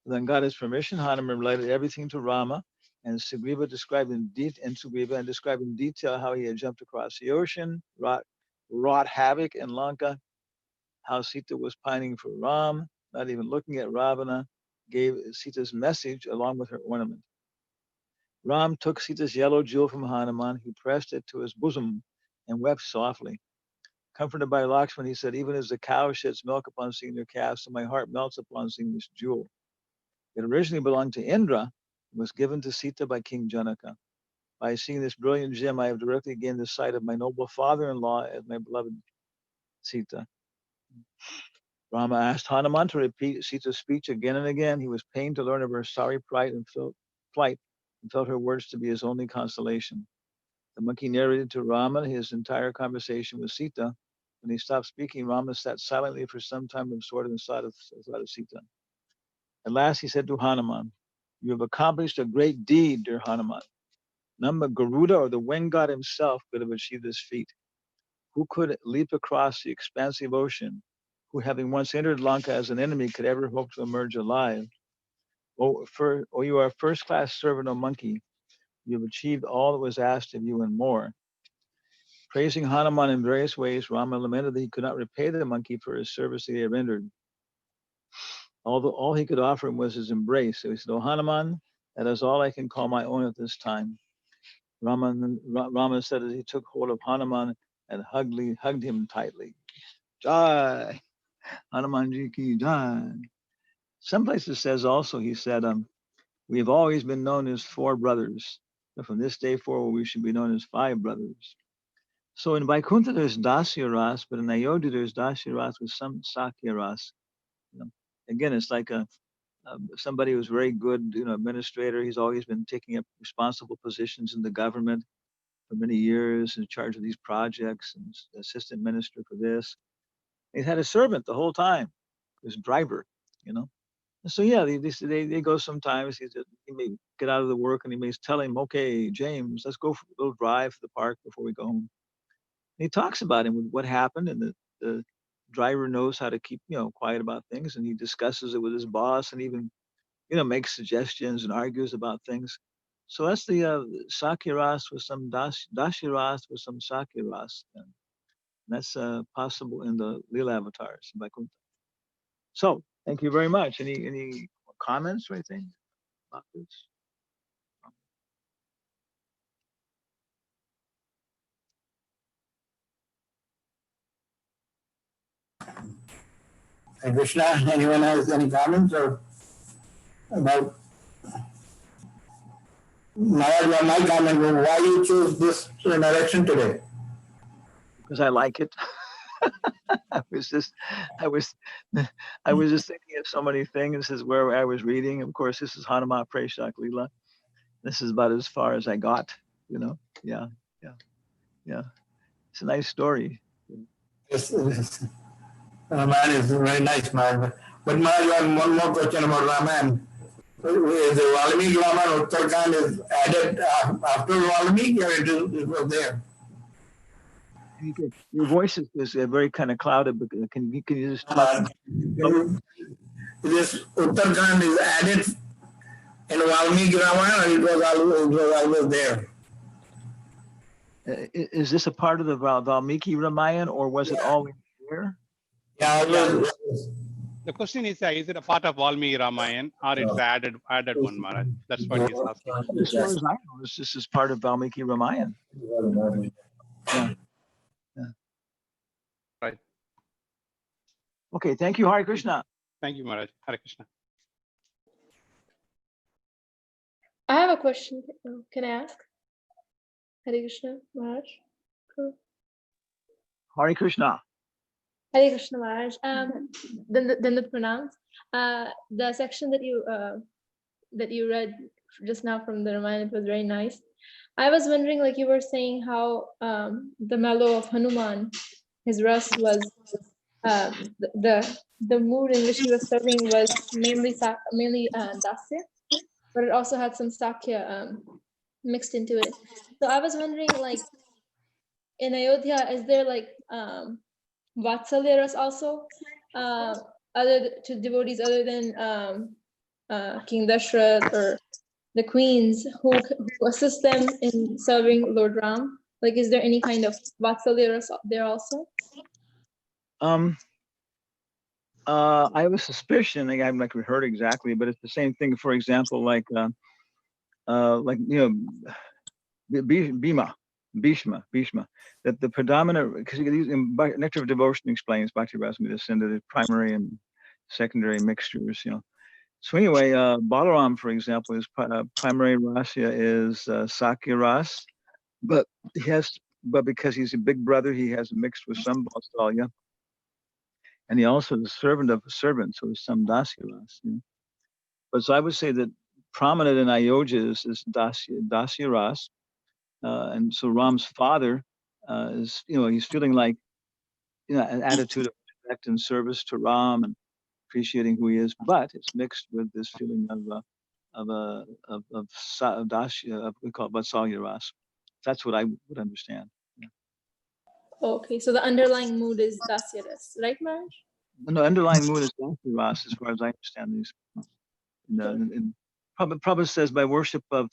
With Angada's permission, Hanuman related everything to Rama, and Sugriva described in detail how he had jumped across the ocean, wrought havoc in Lanka, how Sita was pining for Ram, not even looking at Ravana, gave Sita's message along with her ornament. Ram took Sita's yellow jewel from Hanuman. He pressed it to his bosom and wept softly. Comforted by Lakshman, he said, even as the cow sheds milk upon seeing their calf, so my heart melts upon seeing this jewel. It originally belonged to Indra and was given to Sita by King Janaka. By seeing this brilliant gem, I have directly gained the sight of my noble father-in-law as my beloved Sita. Rama asked Hanuman to repeat Sita's speech again and again. He was pained to learn of her sorry plight and felt her words to be his only consolation. The monkey narrated to Rama his entire conversation with Sita. When he stopped speaking, Rama sat silently for some time absorbed in the sight of Sita. At last he said to Hanuman, you have accomplished a great deed, dear Hanuman. None but Garuda or the wind god himself could have achieved this feat. Who could leap across the expansive ocean? Who, having once entered Lanka as an enemy, could ever hope to emerge alive? Oh, you are a first-class servant, O monkey. You have achieved all that was asked of you and more. Praising Hanuman in various ways, Rama lamented that he could not repay the monkey for his service that he had rendered. Although all he could offer him was his embrace. So he said, "O Hanuman, that is all I can call my own at this time." Rama said as he took hold of Hanuman and hugged him tightly. Jai, Hanumanji ki jai. Some places says also, he said, we have always been known as 4 brothers, but from this day forward we should be known as 5 brothers. So in Vaikuntha there's Dasya Ras, but in Ayodhya there's Dasya Ras with some Sakya Ras. Again, it's like somebody who's very good, administrator. He's always been taking up responsible positions in the government for many years, in charge of these projects, and assistant minister for this. He's had a servant the whole time, his driver, And so yeah, they go sometimes. He may get out of the work and he may tell him, okay, James, let's go for a little drive to the park before we go home. And he talks about him with what happened, and the driver knows how to keep quiet about things, and he discusses it with his boss, and even makes suggestions and argues about things. So that's the Sakya Ras with some Dasya Ras with some Sakya Ras. And that's possible in the Leela avatars in Vaikuntha. So thank you very much. Any comments or anything about this? Hey, Krishna, anyone has any comments or about my comment was why you chose this direction today? Because I like it. I was just thinking of so many things. This is where I was reading. Of course, this is Hanuma Preshak Leela. This is about as far as I got, you know. Yeah. It's a nice story. Yes, yes. Ramayana is very nice, man. But Maharaj, one more question about Ramayana. Is the Valmiki Ramayana Uttarakhand is added after Valmiki, or it was there? Your voice is very kind of clouded, but can you just talk? This Uttarakhand is added in Valmiki Ramayana, or it was always there? Is this a part of the Valmiki Ramayana, or was it always there? Yeah, always. The question is it a part of Valmiki Ramayana or it's added one, Maharaj? That's what he's asking. As far as I know, this is part of Valmiki Ramayana. Yeah. Right. Okay, thank you, Hare Krishna. Thank you, Maharaj. Hare Krishna. I have a question. Can I ask? Hare Krishna, Maharaj. Cool. Hare Krishna. Hare Krishna, Maharaj. Then the pranams. The section that you read just now from the Ramayana was very nice. I was wondering, like you were saying, how the mellow of Hanuman, his ras was the mood in which he was serving was mainly dasya, but it also had some sakya mixed into it. So I was wondering, like in Ayodhya, is there like Vatsalya ras also to devotees other than King Dashrath or the queens who assist them in serving Lord Ram? Like, is there any kind of Vatsalya ras there also? I have a suspicion. I haven't heard exactly, but it's the same thing. For example, like you know, Bhishma, that the predominant, because in Nectar of Devotion explains Bhakti Rasamrita Sindhu, the primary and secondary mixtures, you know. So anyway, Balaram, for example, his primary rasya is Sakya ras, but because he's a big brother, he has mixed with some Vatsalya, and he also is a servant of a servant, so there's some Dasya ras. You know? But so I would say that prominent in Ayodhya is Dasya ras. And so Ram's father is, you know, he's feeling like, you know, an attitude of respect and service to Ram and appreciating who he is, but it's mixed with this feeling of dasya, we call it Vatsalya ras. That's what I would understand. Yeah. Okay, so the underlying mood is dasya ras, right, Maharaj? And the underlying mood is dasya ras, as far as I understand these. Prabhupada says by worship of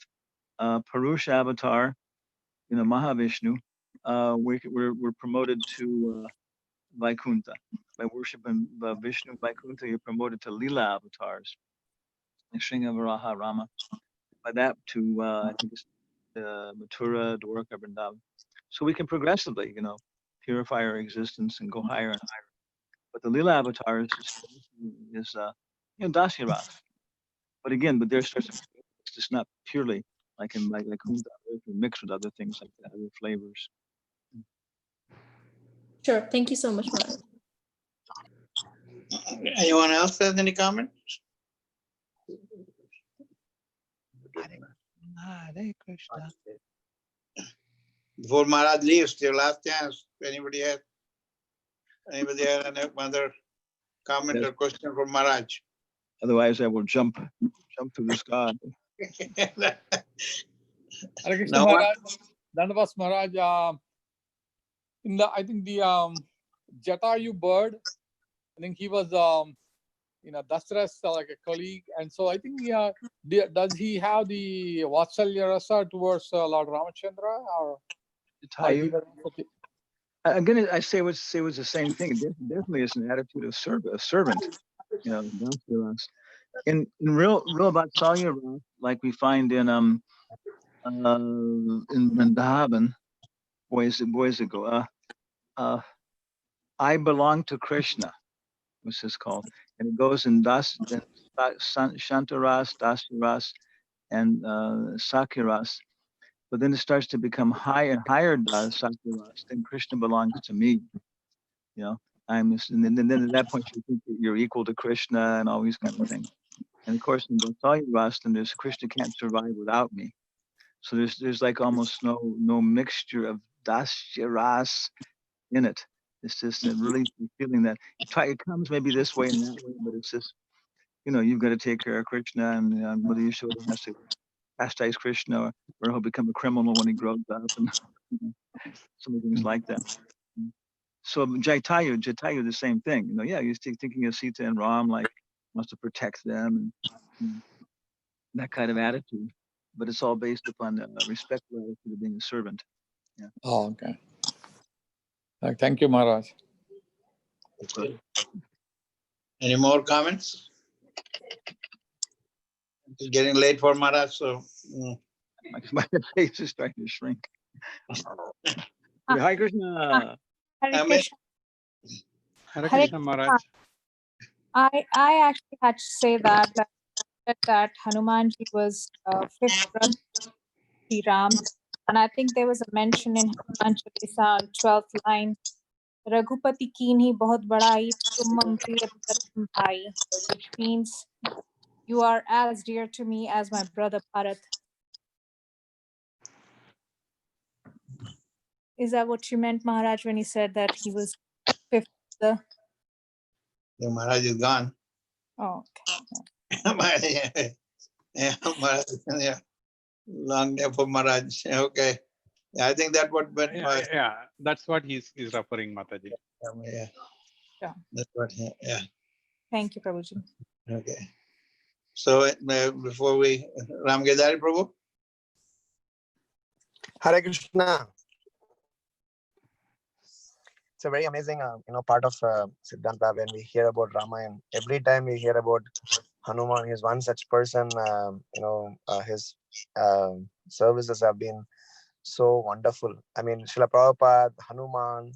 Purusha avatar, you know, Mahavishnu, we're promoted to Vaikuntha. By worshiping Vishnu Vaikuntha, you're promoted to Leela avatars, like Sringavaraha Rama. By that to I think it's Mathura, Dwarka, Vrindavan. So we can progressively, you know, purify our existence and go higher and higher. But the Leela avatars is you know, Dasya ras. But again, there's it's just not purely like in like Kunta, mixed with other things like that, other flavors. Sure. Thank you so much, Maharaj. Anyone else has any comments? Hare Krishna. Before Maharaj leaves, your last chance. Anybody has any other comment Yes. or question for Maharaj? Otherwise, I will jump through the sky. Hare Krishna Now, Maharaj, Dandavas Maharaj, I think the Jatayu bird, I think he was Dasrath's like a colleague, and so I think does he have the Vatsalya rasa towards Lord Ramachandra or? Again, I say it was the same thing. Definitely is an attitude of servant. You know, in real Vatsalya, like we find in Vrindavan, boys ago. I belong to Krishna, was this called, and it goes in Shantaras, Dasyaras, and Sakyaras. But then it starts to become higher and higher Sakyaras. Then Krishna belongs to me. You know, and then at that point you think that you're equal to Krishna and all these kind of things. And of course, in Vatsali Rastam, there's Krishna can't survive without me. So there's like almost no mixture of dasya ras in it. It's just a really feeling that it comes maybe this way and that way, but it's just, you know, you've got to take care of Krishna, and Mother Yashoda has to chastise Krishna, or he'll become a criminal when he grows up, and you know, some things like that. So Jatayu, the same thing. You know, yeah, he's thinking of Sita and Ram, like wants to protect them, and you know, that kind of attitude. But it's all based upon respect level to being a servant. Yeah. Oh, okay. Thank you, Maharaj. Okay. Any more comments? It's getting late for Maharaj, so. My face is starting to shrink. Hi Krishna. Hare Amit? Krishna. Hare Krishna Maharaj. I actually had to say that Hanumanji was fifth brother of Sri Ram, and I think there was a mention in Hanuman Chalisa on 12th line, Raghupati Keenhi bahut badai tummam priya pratham bhai, which means you are as dear to me as my brother Bharat. Is that what you meant, Maharaj, when you said that he was fifth brother? The Maharaj is gone. Oh, Yeah, Maharaj, yeah. Long day for Maharaj. Okay. I think that what went by. Yeah, that's what he's referring, Mataji. Yeah. Yeah. That's what, yeah. Thank you, Prabhuji. Okay. So before we, Ram Gedari Prabhu? Hare Krishna. It's a very amazing, part of Siddhanta when we hear about Ramayana. Every time we hear about Hanuman, he's one such person. His services have been so wonderful. I mean, Srila Prabhupada, Hanuman.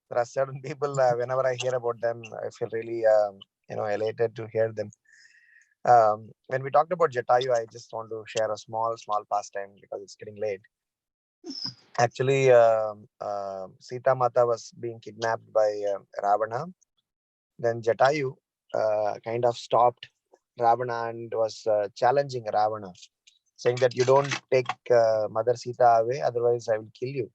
There are certain people. Whenever I hear about them, I feel really, elated to hear them. When we talked about Jatayu, I just want to share a small pastime because it's getting late. Actually, Sita Mata was being kidnapped by Ravana. Then Jatayu kind of stopped Ravana and was challenging Ravana, saying that you don't take Mother Sita away, otherwise I will kill you.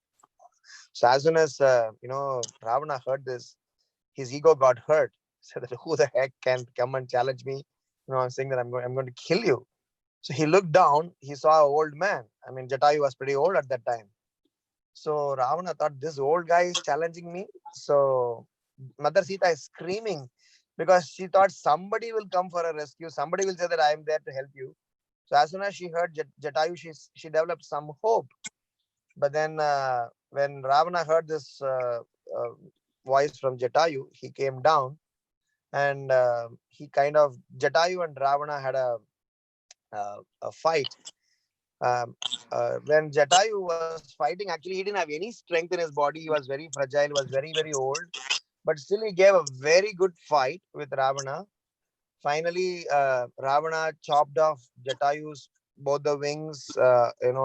So as soon as Ravana heard this, his ego got hurt. Said that who the heck can come and challenge me? I'm saying that I'm going to kill you. So he looked down. He saw an old man. I mean, Jatayu was pretty old at that time. So Ravana thought, this old guy is challenging me. So Mother Sita is screaming because she thought somebody will come for a rescue. Somebody will say that I am there to help you. So as soon as she heard Jatayu, she developed some hope. But then when Ravana heard this voice from Jatayu, he came down and Jatayu and Ravana had a fight. When Jatayu was fighting, actually he didn't have any strength in his body. He was very fragile, was very, very old. But still he gave a very good fight with Ravana. Finally, Ravana chopped off Jatayu's both the wings,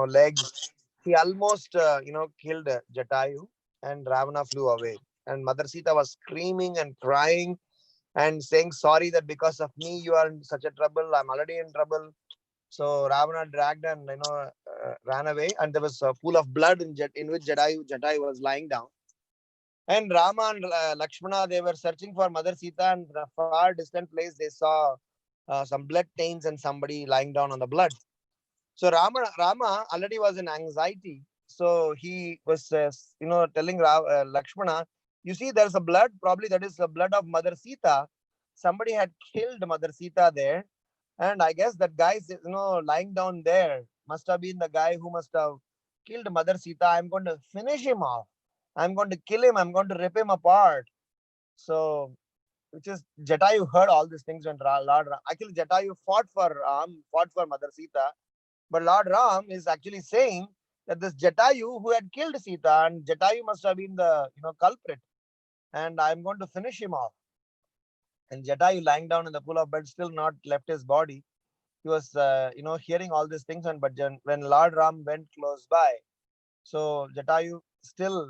legs. He almost, killed Jatayu, and Ravana flew away. And Mother Sita was screaming and crying and saying, sorry that because of me, you are in such a trouble. I'm already in trouble. So Ravana dragged and ran away, and there was a pool of blood in which Jatayu was lying down. And Rama and Lakshmana, they were searching for Mother Sita, and in a far distant place they saw some blood stains and somebody lying down on the blood. So Rama already was in anxiety. So he was telling Lakshmana, you see there's a blood, probably that is the blood of Mother Sita. Somebody had killed Mother Sita there. And I guess that guy is, lying down there must have been the guy who must have killed Mother Sita. I'm going to finish him off. I'm going to kill him. I'm going to rip him apart. So, which is Jatayu heard all these things when Lord Ram. Actually, Jatayu fought for Mother Sita. But Lord Ram is actually saying that this Jatayu who had killed Sita, and Jatayu must have been the culprit. And I'm going to finish him off. And Jatayu lying down in the pool of blood, still not left his body. He was, hearing all these things. But when Lord Ram went close by, so Jatayu still,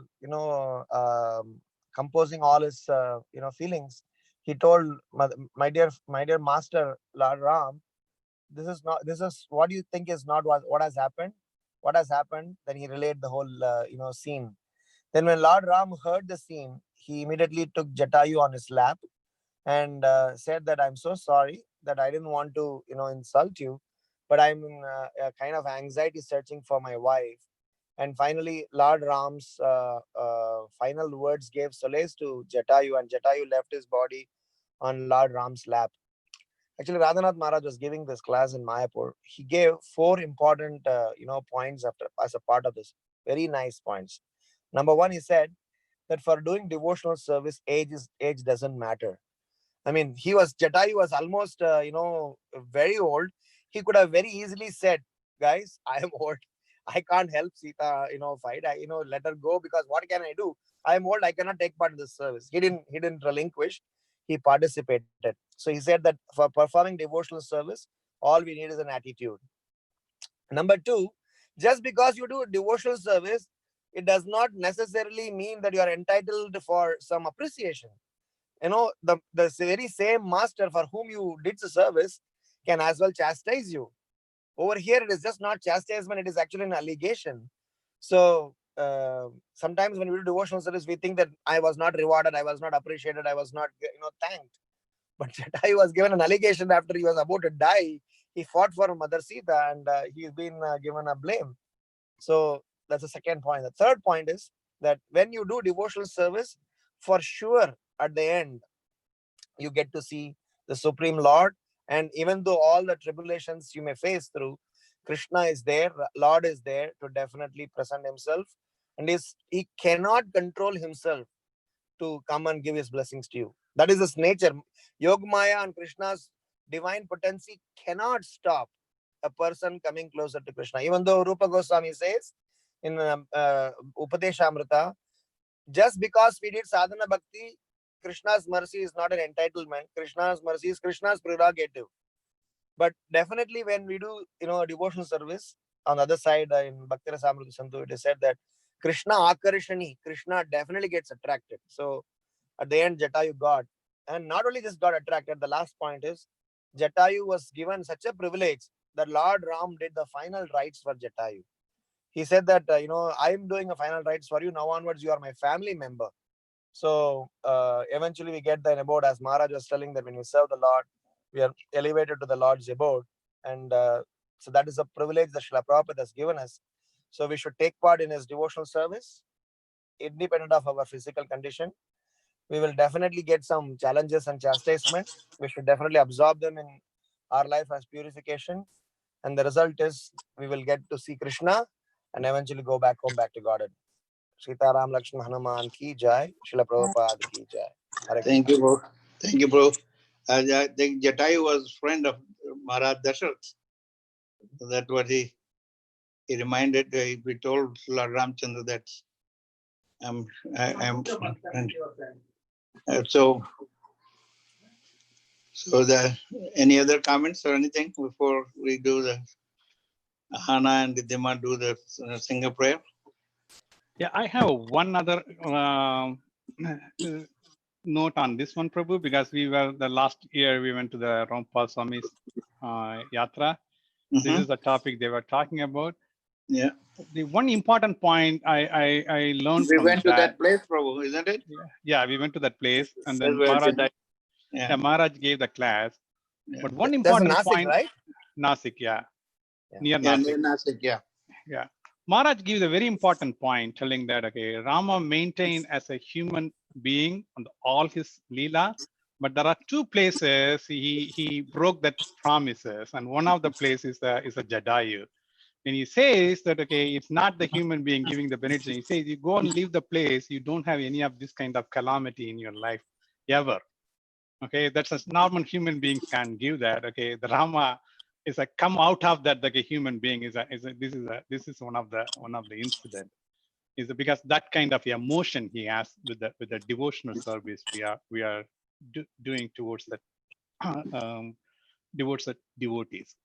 composing all his feelings, he told my dear master Lord Ram, this is what you think is not what has happened. What has happened? Then he relayed the whole scene. Then when Lord Ram heard the scene, he immediately took Jatayu on his lap and said that I'm so sorry that I didn't want to insult you, but I'm in a kind of anxiety searching for my wife. And finally, Lord Ram's final words gave solace to Jatayu, and Jatayu left his body on Lord Ram's lap. Actually, Radhanath Maharaj was giving this class in Mayapur. He gave 4 important, points as a part of this. Very nice points. Number 1, he said that for doing devotional service, age doesn't matter. I mean, Jatayu was almost, very old. He could have very easily said, guys, I am old. I can't help Sita, fight. Let her go, because what can I do? I am old. I cannot take part in this service. He didn't relinquish. He participated. So he said that for performing devotional service, all we need is an attitude. Number 2, just because you do devotional service, it does not necessarily mean that you are entitled for some appreciation. The very same master for whom you did the service can as well chastise you. Over here, it is just not chastisement, it is actually an allegation. So sometimes when we do devotional service, we think that I was not rewarded, I was not appreciated, I was not thanked. But Jatayu was given an allegation after he was about to die. He fought for Mother Sita, and he's been given a blame. So that's the second point. The third point is that when you do devotional service, for sure at the end you get to see the Supreme Lord. And even though all the tribulations you may face through, Krishna is there, Lord is there to definitely present himself, and he cannot control himself to come and give his blessings to you. That is his nature. Yogamaya and Krishna's divine potency cannot stop a person coming closer to Krishna. Even though Rupa Goswami says in Upadeshamrita, just because we did sadhana bhakti, Krishna's mercy is not an entitlement. Krishna's mercy is Krishna's prerogative. But definitely when we do a devotional service, on the other side in Bhakti Rasamrita Sandhu, it is said that Krishna Akarishani, Krishna definitely gets attracted. So at the end, Jatayu got, and not only just got attracted, the last point is Jatayu was given such a privilege that Lord Ram did the final rites for Jatayu. He said that, I'm doing a final rites for you. Now onwards, you are my family member. So eventually we get the abode, as Maharaj was telling, that when we serve the Lord, we are elevated to the Lord's abode. And so that is a privilege that Srila Prabhupada has given us. So we should take part in his devotional service, independent of our physical condition. We will definitely get some challenges and chastisement. We should definitely absorb them in our life as purification. And the result is we will get to see Krishna and eventually go back home, back to Godhead. Sita Ram Lakshman Hanuman ki jai, Srila Prabhupada ki jai. Hare Thank Krishna. you, bro. Thank you, bro. I think Jatayu was friend of Maharaj Dasharatha. So that's what he reminded. We told Lord Ramchandra that I'm so any other comments or anything before we do the Hana and Dima do the Singha prayer? Yeah, I have one other note on this one, Prabhu, because the last year we went to the Rampal Swami's Yatra. This is the topic they were talking about. Yeah. The one important point I learned We from went to that place, Prabhu, isn't it? Yeah, we went to that place, and then Maharaj, Maharaj gave the class. Yeah. But one That's important Nasik, point, right? Nasik, yeah. Near Yeah, Nasik. near Nasik, yeah. Yeah. Maharaj gives a very important point, telling that, okay, Rama maintained as a human being on all his Leela, but there are 2 places he broke that promises, and one of the places is a Jadayu. When he says that, okay, it's not the human being giving the benediction, he says, you go and leave the place, you don't have any of this kind of calamity in your life, ever. Okay, that's a normal human beings can give that. Okay, the Rama is a come out of that like a human being this is one of the incident. Is because that kind of emotion he has with the devotional service we are doing towards that towards the devotees.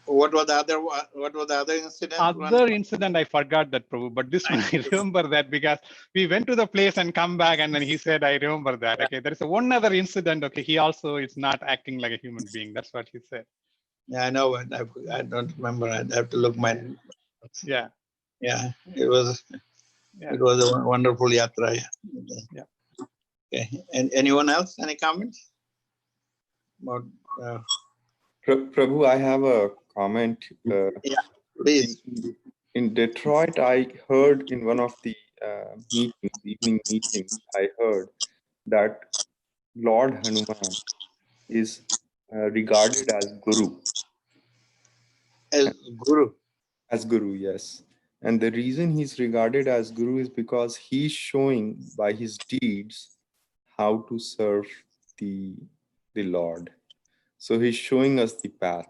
What was the other? What was the other incident? Other incident, I forgot that, Prabhu, but this one I remember that because we went to the place and come back, and then he said, I remember that. Okay, there is one other incident. Okay, he also is not acting like a human being. That's what he said. Yeah, I know. I don't remember. I have to look my. Yeah. Yeah, it was. Yeah. It was a wonderful yatra. Yeah. Okay. And anyone else? Any comments? About, Prabhu, I have a comment. yeah, please. In Detroit, I heard in one of the meetings, evening meetings, I heard that Lord Hanuman is regarded as Guru. As Guru? As Guru, yes. And the reason he's regarded as Guru is because he's showing by his deeds how to serve the Lord. So he's showing us the path.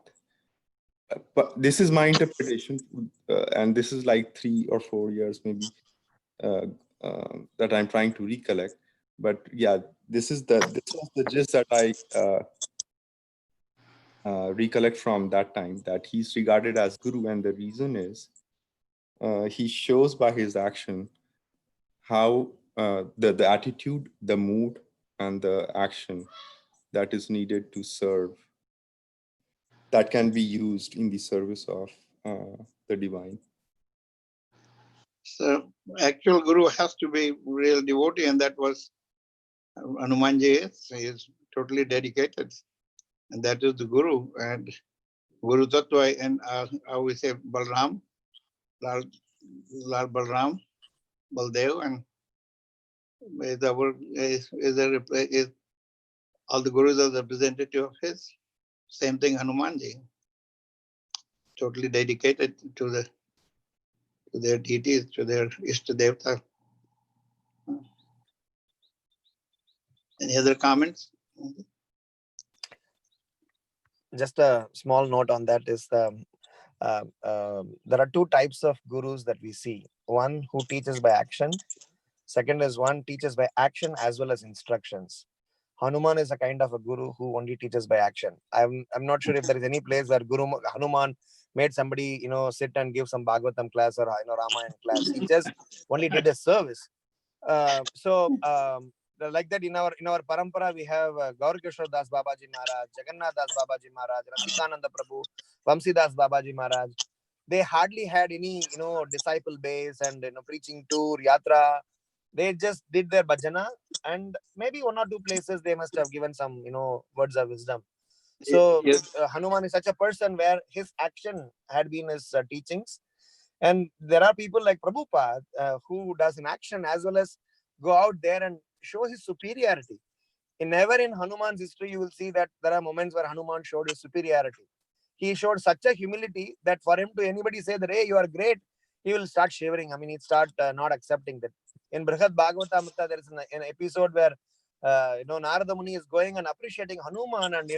But this is my interpretation, and this is like 3 or 4 years maybe that I'm trying to recollect. But yeah, this was the gist that I recollect from that time, that he's regarded as Guru, and the reason is he shows by his action how the attitude, the mood, and the action that is needed to serve, that can be used in the service of the divine. So actual Guru has to be real devotee, and that was Hanumanji is. He is totally dedicated, and that is the Guru. And Guru Tattva, and how we say Balram, Lal Balram, Baldev, and is all the Gurus are the representative of his. Same thing, Hanumanji, totally dedicated to their deities, to their Ishta Devta. Any other comments? Just a small note on that is there are two types of gurus that we see. One who teaches by action. Second is one teaches by action as well as instructions. Hanuman is a kind of a guru who only teaches by action. I'm not sure if there is any place where Hanuman made somebody sit and give some Bhagavatam class or Ramayana class. He just only did a service. Like that in our parampara we have Gaur Kishore Das Babaji Maharaj, Jagannath Das Babaji Maharaj, Rasikananda Prabhu, Vamsi Das Babaji Maharaj. They hardly had any disciple base and preaching tour, yatra. They just did their bhajana, and maybe 1 or 2 places they must have given some words of wisdom. So yes. Hanuman is such a person where his action had been his teachings. And there are people like Prabhupada who does an action as well as go out there and show his superiority. Never in Hanuman's history you will see that there are moments where Hanuman showed his superiority. He showed such a humility that for him to anybody say that, hey, you are great, he will start shivering. I mean, he'd start not accepting that. In Brihad Bhagavatamrita, there is an episode where Narada Muni is going and appreciating Hanuman, and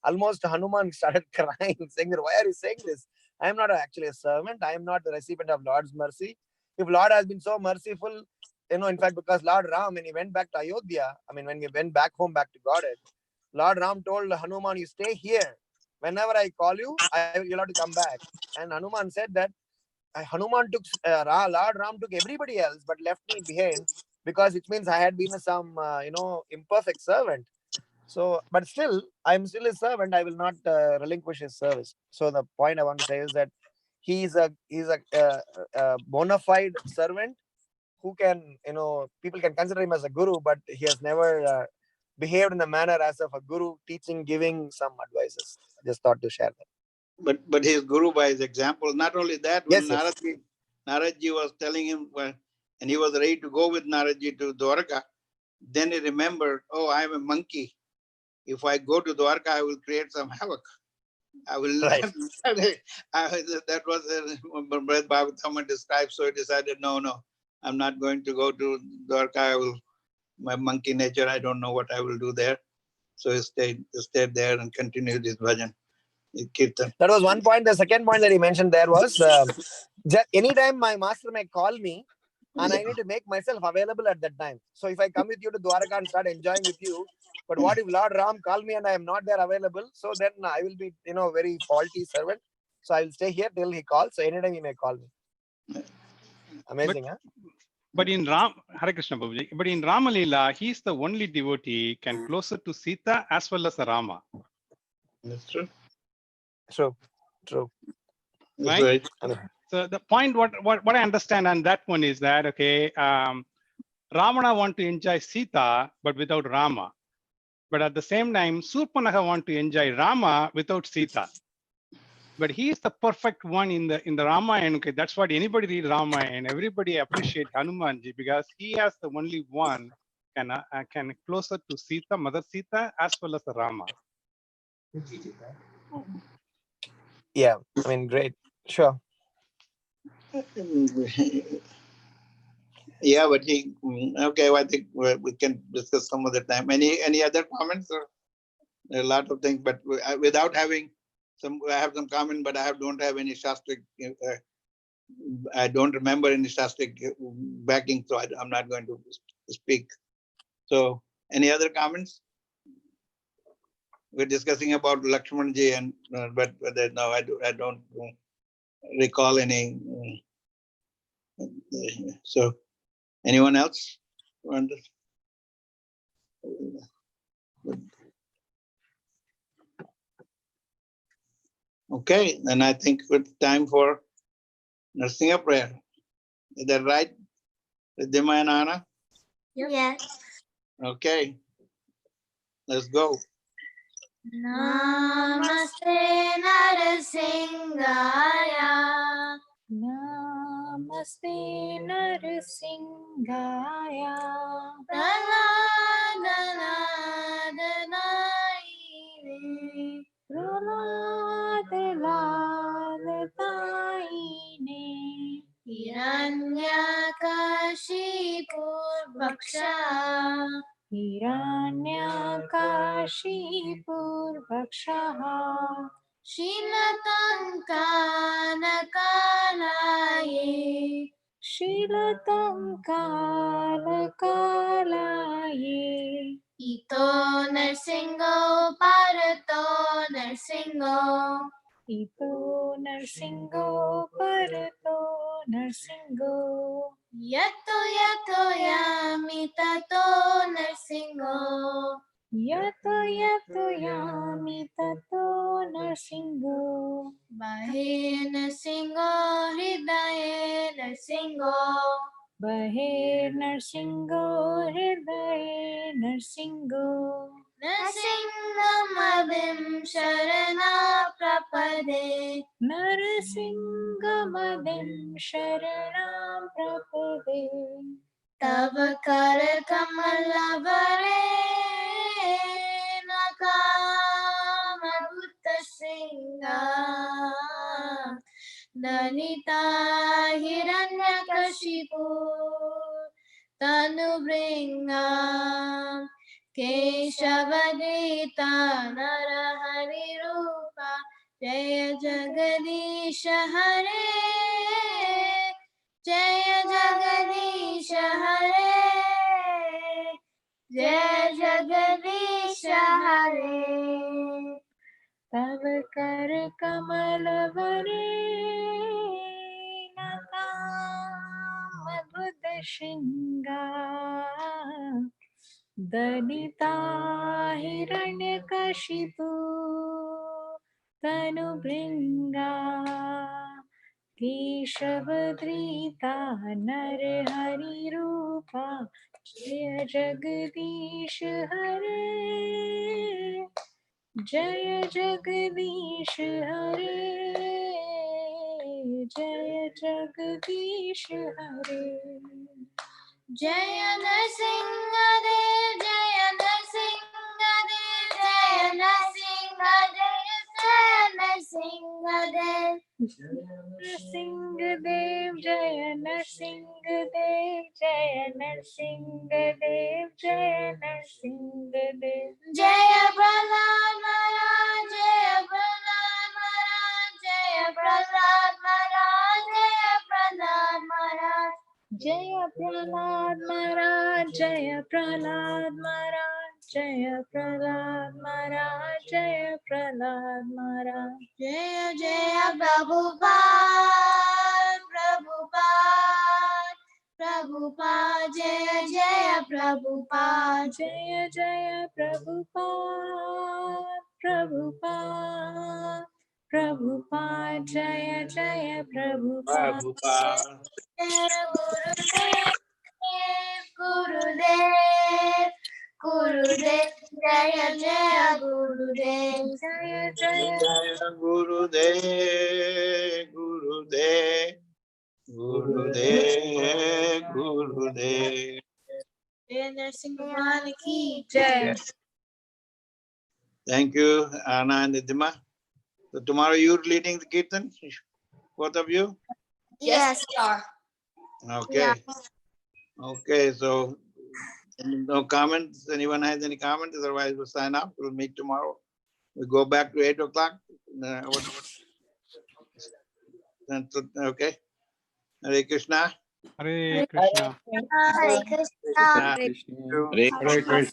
almost Hanuman started crying, saying that, why are you saying this? I am not actually a servant. I am not the recipient of Lord's mercy. If Lord has been so merciful, in fact, because Lord Ram, when he went back to Ayodhya, I mean, when we went back home, back to Godhead, Lord Ram told Hanuman, you stay here. Whenever I call you, you'll have to come back. And Hanuman said that Hanuman took, Lord Ram took everybody else, but left me behind because it means I had been some, imperfect servant. So, but still, I'm still a servant. I will not relinquish his service. So the point I want to say is that he's a bona fide servant who can, people can consider him as a guru, but he has never behaved in the manner as of a guru, teaching, giving some advices. I just thought to share that. But his guru by his example. Not only that, when Yes, Naradji was telling him, and he was ready to go with Naradji to Dwarka, then he remembered, oh, I am a monkey. If I go to Dwarka, I will create some havoc. I will. Right. That was Brad Bhagavatam described. So he decided, no, I'm not going to go to Dwarka. My monkey nature, I don't know what I will do there. So he stayed there and continued his bhajan, his kirtan. That was one point. The second point that he mentioned there was anytime my master may call me, and I need to make myself available at that time. So if I come with you to Dwaraka and start enjoying with you, but what if Lord Ram call me and I am not there available? So then I will be, very faulty servant. So I will stay here till he calls. So anytime he may call me. Amazing, huh? But in Hare Krishna Babuji, but in Ramalila, he's the only devotee can closer to Sita as well as Rama. That's true. True. True. That's Right? right. So the point, what I understand on that one is that, okay, Ravana want to enjoy Sita, but without Rama. But at the same time, Surpanakha want to enjoy Rama without Sita. But he is the perfect one in the Ramayana. Okay, that's what anybody read Ramayana. Everybody appreciate Hanumanji because he has the only one can closer to Sita, Mother Sita, as well as the Rama. Yeah, I mean, great. Sure. Yeah, but okay, well, I think we can discuss some other time. Any other comments? Or a lot of things, but without having I have some comment, but I don't have any Shastric. I don't remember any Shastric backing, so I'm not going to speak. So, any other comments? We're discussing about Lakshmanji, and but no, I don't recall any. So, anyone else? Okay, then I think it's time for Nrsimha prayer. Is that right, Riddhima and Anna? Yes. Okay, let's go. Namaste Narasimhaya. Namaste Narasimhaya. Praladanadanayine. Praladaladatayine. Hiranyakashipurbhaksha. Hiranyakashipurbhakshaha. Shilatankanakalaya. Shilatam kalakalaye. Ito Narsingo Parato Narsingo. Ito Narsingo Parato Narsingo. Yato yato yami tato Narsingo. Yato yato yami tato Narsingo. Bahe Narsingo Hridaye Narsingo. Bahe Narsingo Hridaye Narsingo. Narsingamadim Sharana Prapade. Narasingamadim Sharanam Prapade. Tava Kara Kamalavare Nakama Bhutta Singha. Danita Hiranyakashipu Tanubringa. Keshavadita Narahari Rupa. Jaya Jagadish Hare. Jaya Jagadish Hare. Jaya Jagadish Hare. Tava kar kamalavare nakama buddha shinga. Danita hiranyakashipu tanubringa. Keshavadrita narhari rupa. Jaya Jagadish Hare. Jaya Jagadish Hare. Jaya Jagadish Hare. Jaya Narsingadev, Jaya Narsingadev, Jaya Narsingadev, Jaya Narsingadev. Narsingadev, Jaya Narsingadev, Jaya Narsingadev, Jaya Narsingadev. Jaya Prahlad Maharaj, Jaya Prahlad Maharaj, Jaya Prahlad Maharaj, Jaya Prahlad Maharaj. Jaya Prahlad Maharaj, Jaya Prahlad Maharaj, Jaya Prahlad Maharaj, Jaya Prahlad Prabhupada Maharaj. Jaya Jaya Prabhupada, Prabhupada, Prabhupada, Jaya Jaya Prabhupada, Jaya Jaya Prabhupada, Prabhupada, Prabhupada, Jaya Jaya Prabhupada. Prabhupada. Gurudev, Gurudev, Jaya Jaya Gurudev, Jaya Jaya Jaya Gurudev, Gurudev, Gurudev, Gurudev. Jaya Nursing Bhavan ki Jai. Thank you, Anna and Nidima. So tomorrow you're leading the kirtan, both of you? Yes, sir. Okay. Okay, so no comments? Anyone has any comments? Otherwise we'll sign up. We'll meet tomorrow. We go back to 8 o'clock. Okay. Hare Krishna. Hare Krishna. Hare Krishna. Krishna. Krishna. Thank you. Hare Krishna.